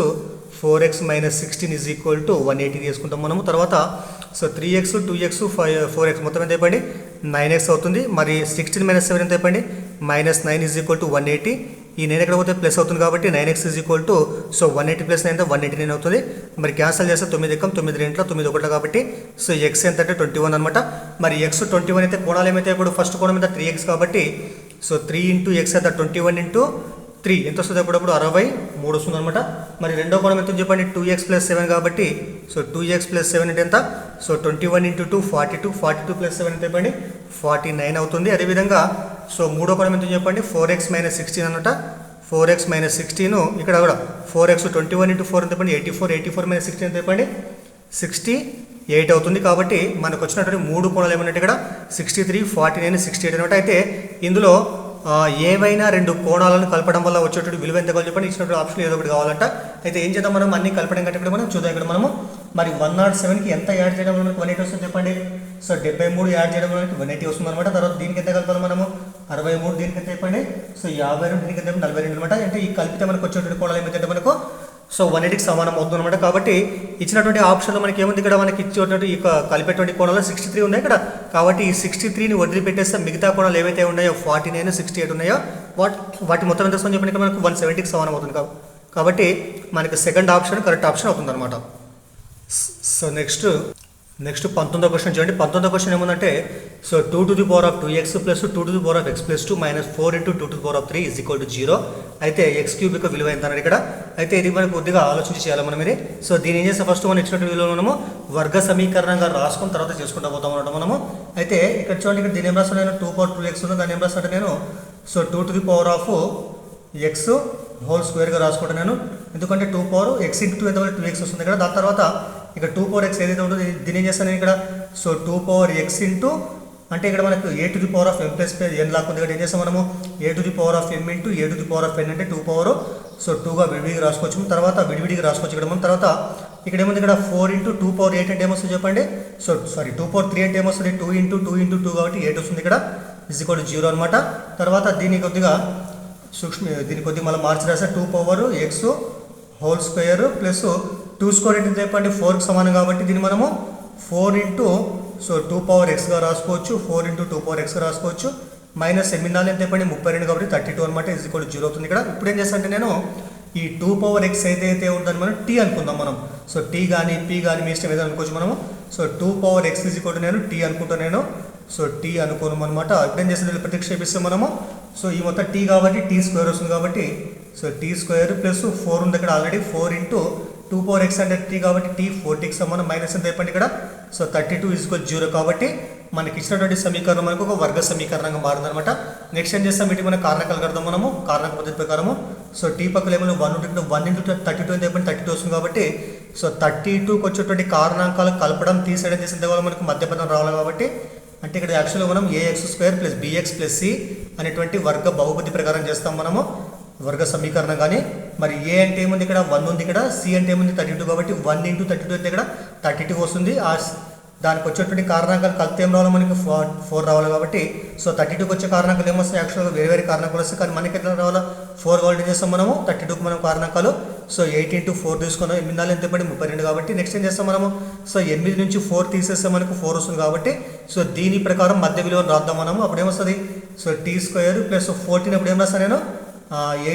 4x minus 16 is equal to 180 తీసుకుంటాం మనము. తర్వాత సో 3x 2x 4x మొత్తం ఎంత అయిపోయింది 9x అవుతుంది. మరి 16 మైనస్ 7 ఎంత అయిపోయింది -9 ఈజ్ ఈక్వల్ టు 180. ఈ 9 ఎక్కడ పోతే ప్లస్ అవుతుంది కాబట్టి 9x is equal to so 180 plus 9 189 అవుతుంది. మరి క్యాన్సల్ చేస్తే 9 ఎక్కం 9 2 9 1 కాబట్టి సో x ఎంత అంటే 21 అనమాట. మరి x 21 అయితే కోణాలు ఏమైతే ఇప్పుడు ఫస్ట్ కోణం ఎంత 3x కాబట్టి సో 3 ఇంటూ x అయితే 21 ఇంటూ 3 ఎంత వస్తుంది అప్పుడప్పుడు 63 వస్తుంది అనమాట. మరి రెండో కోణం ఎంత చెప్పండి 2x ప్లస్ 7 కాబట్టి సో 2x ప్లస్ 7 అంటే ఎంత సో 21 ఇంటూ 2 42 ప్లస్ 7 ఎంత చెప్పండి 49 అవుతుంది. అదేవిధంగా సో మూడో కోణం ఎంత చెప్పండి 4x మైనస్ 16 అనమాట. 4x మైనస్ 16 ఇక్కడ కూడా 4x 21 ఇంటూ 4 ఎంత చెప్పండి 84 మైనస్ 16 ఎంత చెప్పండి 68 అవుతుంది. కాబట్టి మనకు వచ్చినటువంటి 3 కోణాలు ఏమన్నట్టు ఇక్కడ 63 49 68 అనమాట. అయితే ఇందులో ఏవైనా 2 కోణాలను కలపడం వల్ల వచ్చేటువంటి విలువ ఎంత కావాలి చెప్పండి, ఇచ్చినటువంటి ఆప్షన్ ఏదో ఒకటి కావాలంట. అయితే ఏం చేద్దాం మనం అన్ని కలపడం కంటే ఇక్కడ మనం చూద్దాం. ఇక్కడ మనము మరి 107కి ఎంత యాడ్ చేయడం వల్ల మనకు 180 వస్తుంది చెప్పండి. సో 73 యాడ్ చేయడం వల్ల 180 వస్తుంది అనమాట. తర్వాత దీనికి ఎంత కలపాలి మనము 63, దీనికి ఎంత చెప్పండి సో 52, దీనికి ఎంత 42 అనమాట. అంటే ఈ కలిపితే మనకు వచ్చేటువంటి కోణాలు ఏమైతే మనకు సో 180కి సమానం అవుతుంది అనమాట. కాబట్టి ఇచ్చినటువంటి ఆప్షన్లో మనకి ఏముంది ఇక్కడ మనకి ఇచ్చేటువంటి ఇక కలిపేటువంటి కోణాలు 63 ఉన్నాయి ఇక్కడ. కాబట్టి ఈ 63ని వదిలిపెట్టేస్తే మిగతా కోణాలు ఏవైతే ఉన్నాయో 49 68 ఉన్నాయో వాటి మొత్తం ఎంత వస్తుంది చెప్పండి ఇక్కడ మనకు 170కి సమానం అవుతుంది. కాబట్టి మనకి సెకండ్ ఆప్షన్ కరెక్ట్ ఆప్షన్ అవుతుంది అనమాట. సో నెక్స్ట్ 19వ క్వశ్చన్ చూడండి. 19వ క్వశ్చన్ ఏముందంటే so 2 to the power of 2x plus 2 to the power of x plus 2 minus 4 into 2 to the power of 3 is equal to 0. అయితే x క్యూబ్ యొక్క విలువ ఎంత అన్నాడు ఇక్కడ. అయితే ఇది మనకు కొద్దిగా ఆలోచించి చేయాలి మనం ఇది. సో దీని ఏం చేస్తే ఫస్ట్ మనం ఇచ్చినటువంటి విలువ మనము వర్గ సమీకరణంగా రాసుకుని తర్వాత చేసుకుంటూ పోతాం అన్నమాట మనము. అయితే ఇక్కడ చూడండి ఇక్కడ దీని ఏం రాస్తాను నేను 2 power 2x ఉంది, దాన్ని ఏం రాస్తాను నేను so 2 to the power of x whole స్క్వేర్గా రాసుకుంటాను నేను. ఎందుకంటే 2 power x ఇంటూ 2 ఎంత 2x వస్తుంది ఇక్కడ. దాని తర్వాత ఇక్కడ 2 power x ఏదైతే ఉంటుందో దీని ఏం చేస్తాను నేను ఇక్కడ సో 2 power x ఇంటూ అంటే ఇక్కడ మనకు a to the power of m plus n లాగా ఉంది. ఇక్కడ ఏం చేస్తాం మనము a to the power of m into a to the power of n అంటే 2 power సో 2గా విడివిడిగా రాసుకోవచ్చు. తర్వాత విడివిడిగా రాసుకోవచ్చు ఇక్కడ మనం. తర్వాత ఇక్కడ ఏముంది ఇక్కడ 4 ఇంటూ 2 power 8 అంటే ఏమొస్తుంది చెప్పండి సో 2 power 3 అంటే ఏమొస్తుంది 2 ఇంటూ 2 ఇంటూ 2 కాబట్టి 8 వస్తుంది ఇక్కడ ఈజ్ ఈక్వల్ టు 0 అనమాట. తర్వాత దీన్ని కొద్దిగా మళ్ళీ మార్చి రాస్తే 2 power x whole square plus 2 square అంటే చెప్పండి 4కి సమానం కాబట్టి దీన్ని మనము 4 ఇంటూ సో 2 power xగా రాసుకోవచ్చు. 4 ఇంటూ 2 power xగా రాసుకోవచ్చు. మైనస్ 8 ఎంత చెప్పండి 32 కాబట్టి 32 అనమాట ఈజ్ ఈక్వల్ టు 0 అవుతుంది ఇక్కడ. ఇప్పుడు ఏం చేస్తానంటే నేను ఈ 2 x ఏదైతే ఉంటుందని మనం టీ అనుకుందాం మనం. సో టీ కానీ పీ కానీ మీ ఇష్టం ఏదైనా అనుకోవచ్చు మనము. సో 2 x నేను టీ అనుకుంటా నేను. సో టీ అనుకోను అనమాట. ఇప్పుడు ఏం చేస్తే ప్రతిక్షేపిస్తే మనము సో ఈ మొత్తం టీ కాబట్టి టీ స్క్వేర్ వస్తుంది కాబట్టి సో టీ స్క్వేర్ ప్లస్ 4 ఉంది ఇక్కడ ఆల్రెడీ 4 ఇంటూ 2 x అంటే టీ కాబట్టి టీ 4tకి సమానం మైనస్ ఎంత అయిపోయింది ఇక్కడ. సో 32 = 0 కాబట్టి మనకి ఇచ్చినటువంటి సమీకరణం మనకు ఒక వర్గ సమీకరణంగా మారుతుందన్నమాట. నెక్స్ట్ ఏం చేస్తాం వీటికి మనం కారణకాలు కడదాం మనము కారణక పద్ధతి ప్రకారము. సో టీ పక్కన ఏమైనా 1 ఇంటూ 32 ఎంత అయిపోయింది 32 వస్తుంది కాబట్టి సో 32కి వచ్చేటువంటి కారణాంకాలు కలపడం తీసేయడం చేసిన తర్వాత మనకు మధ్యపదం రావాలి కాబట్టి అంటే ఇక్కడ యాక్చువల్గా మనం ax² + bx + c అనేటువంటి వర్గ బహుపది ప్రకారం చేస్తాం మనము వర్గ సమీకరణం. కానీ మరి ఏ అంటే ఏముంది ఇక్కడ 1 ఉంది, ఇక్కడ సి అంటే ఏముంది 32 కాబట్టి 1 ఇంటూ 32 అయితే ఇక్కడ 32 వస్తుంది. దానికి వచ్చేటువంటి కారణాంకాలు కలిపితే ఏం రావాలి మనకి 4 రావాలి కాబట్టి సో 32కి వచ్చే కారణాంకాలు ఏమొస్తాయి యాక్చువల్గా వేరే కారణాంకాలు వస్తాయి. కానీ మనకి ఎట్లా రావాలా 4 కావాలి చేస్తాం మనము 32కి మనం కారణాంకాలు. సో 8 ఇంటూ 4 తీసుకున్నాం 8 ఎంత పడి 32 కాబట్టి నెక్స్ట్ ఏం చేస్తాం మనము సో 8 నుంచి 4 తీసేస్తే మనకు 4 వస్తుంది కాబట్టి సో దీని ప్రకారం మధ్య విలువను రాద్దాం మనము. అప్పుడు ఏమొస్తుంది సో టీ స్క్వేర్ ప్లస్ 14 అప్పుడు ఏం రాస్తాను నేను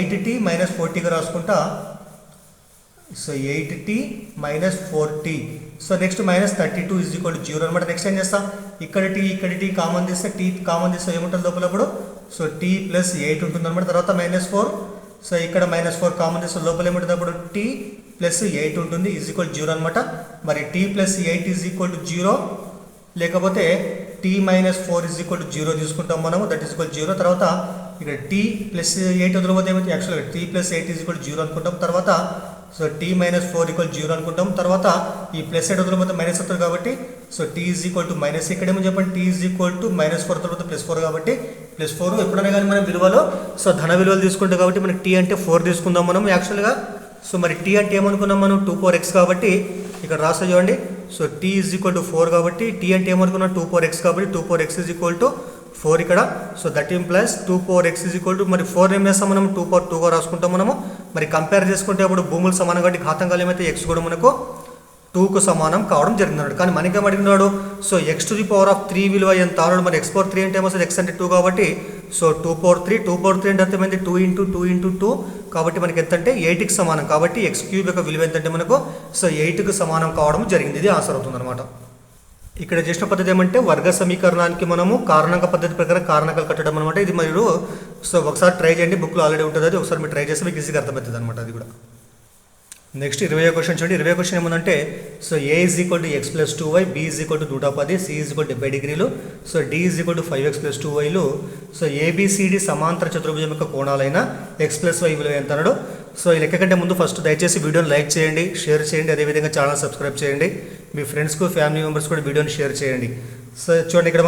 8t - 40గా రాసుకుంటా. So 8t - 4t. So next -32 = 0 అనమాట. నెక్స్ట్ ఏం చేస్తాం ఇక్కడ టీ కామన్ తీస్తే టీ కామన్ తీస్తే ఏముంటుంది లోపలప్పుడు సో t + 8 ఉంటుంది అనమాట. తర్వాత -4 సో ఇక్కడ -4 కామన్ తీస్తే లోపల ఏముంటుంది అప్పుడు t + 8 ఉంటుంది = 0 అనమాట. మరి t + 8 = 0 లేకపోతే t - 4 = 0 తీసుకుంటాం మనము దట్ = 0. తర్వాత ఇక్కడ t + 8 వదిలిపోతే ఏమైతే యాక్చువల్గా t + 8 = 0 అనుకుంటాం. తర్వాత సో t - 4 = 0 అనుకుంటాం. తర్వాత ఈ +8 వదిలిపోతే మైనస్ అవుతుంది కాబట్టి సో t - ఇక్కడ ఏమని చెప్పండి t -4 తర్వాత +4 కాబట్టి +4 ఎప్పుడైనా కానీ మనం విలువలో సో ధన విలువలు తీసుకుంటాం కాబట్టి మనకి t అంటే 4 తీసుకుందాం మనం యాక్చువల్గా. సో మరి t అంటే ఏమనుకున్నాం మనం 2 x కాబట్టి ఇక్కడ రాస్తా చూడండి. సో t = 4 కాబట్టి t అంటే ఏమనుకున్నాం 2 x కాబట్టి 2 x = 4 ఇక్కడ. సో దట్ ఇంప్లైస్ 2 x మరి 4 ఏం చేస్తాం మనం 2/2గా రాసుకుంటాం మనము. మరి కంపేర్ చేసుకుంటే అప్పుడు భూములు సమానం కాబట్టి ఘాతాంకాలు ఏమైతే x కూడా మనకు 2కు సమానం కావడం జరిగింది. కానీ మనకేం అడిగినాడు సో x⁻³ విలువ ఎంత అన్నాడు. మరి x⁻³ అంటే ఏమొస్తుంది x అంటే 2 కాబట్టి సో 2/3 అంటే అర్థమైంది 2 ఇంటూ 2 ఇంటూ 2 కాబట్టి మనకి ఎంత అంటే 8కి సమానం కాబట్టి x³ యొక్క విలువ ఎంతంటే మనకు సో 8కు సమానం కావడం జరిగింది. ఇది ఆన్సర్ అవుతుంది అనమాట. ఇక్కడ చేసిన పద్ధతి ఏమంటే వర్గ సమీకరణానికి మనము కారణాంక పద్ధతి ప్రకారం కారణాంకాలు కట్టడం అనమాట. ఇది మీరు సో ఒకసారి ట్రై చేయండి బుక్లో ఆల్రెడీ ఉంటుంది అది ఒకసారి మీరు ట్రై చేస్తే మీకు ఈజీగా అర్థమవుతుంది అనమాట అది కూడా. నెక్స్ట్ 20వ క్వశ్చన్ చూడండి. 20వ క్వశ్చన్ ఏముందంటే so a = x + 2y, b = 110, c = 70 డిగ్రీలు, సో d = 5x + 2yలు. సో ABCD సమాంతర చతుర్భుజం యొక్క కోణాలైన x + y విలువ ఎంత అన్నాడు. సో ఈ లెక్క కంటే ముందు ఫస్ట్ దయచేసి వీడియోని లైక్ చేయండి, షేర్ చేయండి, అదేవిధంగా ఛానల్ సబ్స్క్రైబ్ చేయండి, మీ ఫ్రెండ్స్కు ఫ్యామిలీ మెంబర్స్ కూడా వీడియోని షేర్ చేయండి. సో చూడండి ఇక్కడ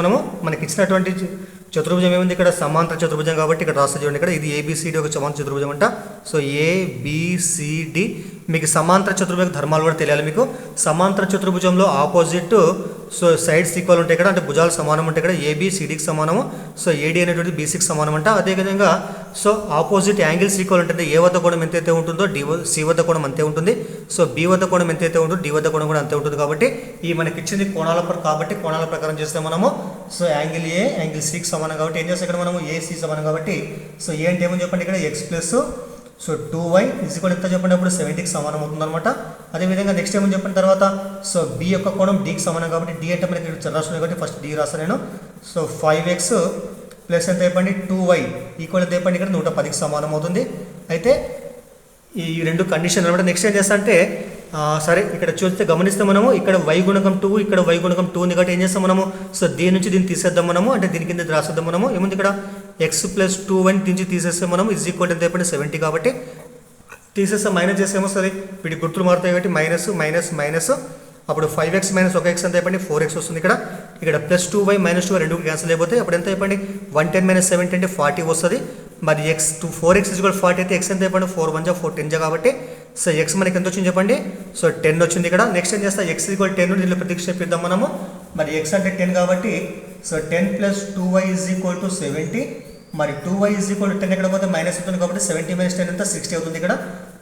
మనకి ఇచ్చినటువంటి చతుర్భుజం ఏముంది ఇక్కడ సమాంతర చతుర్భుజం కాబట్టి ఇక్కడ రాస్తా చూడండి. ఇక్కడ ఇది ABCD ఒక సమాంతర చతుర్భుజం అంట. సో ABCD మీకు సమాంతర చతుర్భుజ ధర్మాలు కూడా తెలియాలి మీకు. సమాంతర చతుర్భుజంలో ఆపోజిట్ సో సైడ్స్ ఈక్వల్ ఉంటాయి ఇక్కడ అంటే భుజాలు సమానం ఉంటాయి ఇక్కడ ABCDకి సమానము. సో AD అనేటువంటి BCకి సమానం అంట. అదేవిధంగా సో ఆపోజిట్ యాంగిల్స్ ఈక్వల్ ఉంటుంది. A వద్ద కోణం ఎంతైతే ఉంటుందో C వద్ద కోణం అంతే ఉంటుంది. సో B వద్ద కోణం ఎంతైతే ఉంటుందో D వద్ద కోణం కూడా అంతే ఉంటుంది. కాబట్టి ఈ మనకి ఇచ్చింది కోణాల కాబట్టి కోణాల ప్రకారం చేస్తే మనము సో యాంగిల్ A యాంగిల్ Cకి సమానం కాబట్టి ఏం చేస్తాం ఇక్కడ మనము AC సమానం కాబట్టి సో ఏ అంటే ఏమని చెప్పండి ఇక్కడ x + సో 2y = ఎంత చెప్పండి అప్పుడు 70కి సమానం అవుతుంది అనమాట. అదేవిధంగా నెక్స్ట్ ఏమని చెప్పిన తర్వాత సో b యొక్క కోణం dకి సమానం కాబట్టి d అంటే మనకి రాష్ట్రం కాబట్టి ఫస్ట్ d రాస్తాను నేను. సో 5x + ఎంత చెప్పండి 2y = ఎంత చెప్పండి ఇక్కడ 110కి సమానం అవుతుంది. అయితే ఈ రెండు కండిషన్ అనమాట. నెక్స్ట్ ఏం చేస్తా అంటే సరే ఇక్కడ చూస్తే గమనిస్తే మనము ఇక్కడ y గుణకం 2 ఇక్కడ y గుణకం 2 ఉంది కాబట్టి ఏం చేస్తాం మనము సో దీని నుంచి దీన్ని తీసేద్దాం మనము అంటే దీని కింద రాసేద్దాం మనము. ఏముంది ఇక్కడ x + 2y నుంచి తీసేస్తే మనం = ఎంత చెప్పండి 70 కాబట్టి తీసేస్తే మైనస్ చేస్తే ఏమొస్తుంది వీటి గుర్తులు మారుతాయి కాబట్టి మైనస్ అప్పుడు 5x - 1x ఎంత చెప్పండి 4x వస్తుంది. ఇక్కడ +2y - 2y రెండు క్యాన్సిల్ అయిపోతాయి. అప్పుడు ఎంత చెప్పండి 110 - 70 అంటే 40 వస్తుంది. మరి 4x = 40 అయితే x ఎంత చెప్పండి 4 1 4 10 కాబట్టి సో x మనకి ఎంత వచ్చింది చెప్పండి సో 10 వచ్చింది ఇక్కడ. నెక్స్ట్ ఏం చేస్తా x = 10 దీనిలో ప్రతిక్షేపిద్దాం మనము. మరి x అంటే 10 కాబట్టి సో 10 + 2y = 70. మరి 2y = 10 ఎక్కడ పోతే మైనస్ అవుతుంది కాబట్టి 70 - 10 ఎంత 60 అవుతుంది ఇక్కడ.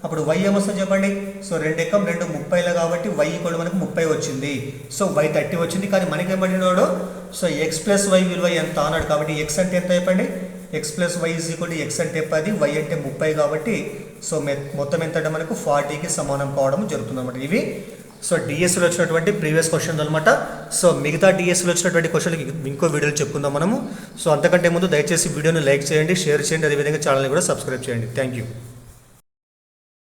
అప్పుడు y ఏమొస్తుంది చెప్పండి సో 2 × 2 30 కాబట్టి y = మనకు 30 వచ్చింది. సో y 30 వచ్చింది. కానీ మనకి ఏమడినాడు సో x + y విలువ ఎంత అన్నాడు కాబట్టి x అంటే ఎంత చెప్పండి X plus Y is equal to X అంటే 10, వై అంటే 30 కాబట్టి సో మొత్తం ఎంత అంటే మనకు 40కి సమానం కావడం జరుగుతుంది అనమాట. ఇవి సో డిఎస్సిలో వచ్చినటువంటి ప్రీవియస్ క్వశ్చన్స్ అనమాట. సో మిగతా డిఎస్సిలో వచ్చినటువంటి క్వశ్చన్కి ఇంకో వీడియోలు చెప్పుకుందాం మనము. సో అంతకంటే ముందు దయచేసి వీడియోని లైక్ చేయండి, షేర్ చేయండి, అదేవిధంగా ఛానల్ని కూడా సబ్స్క్రైబ్ చేయండి. Thank you.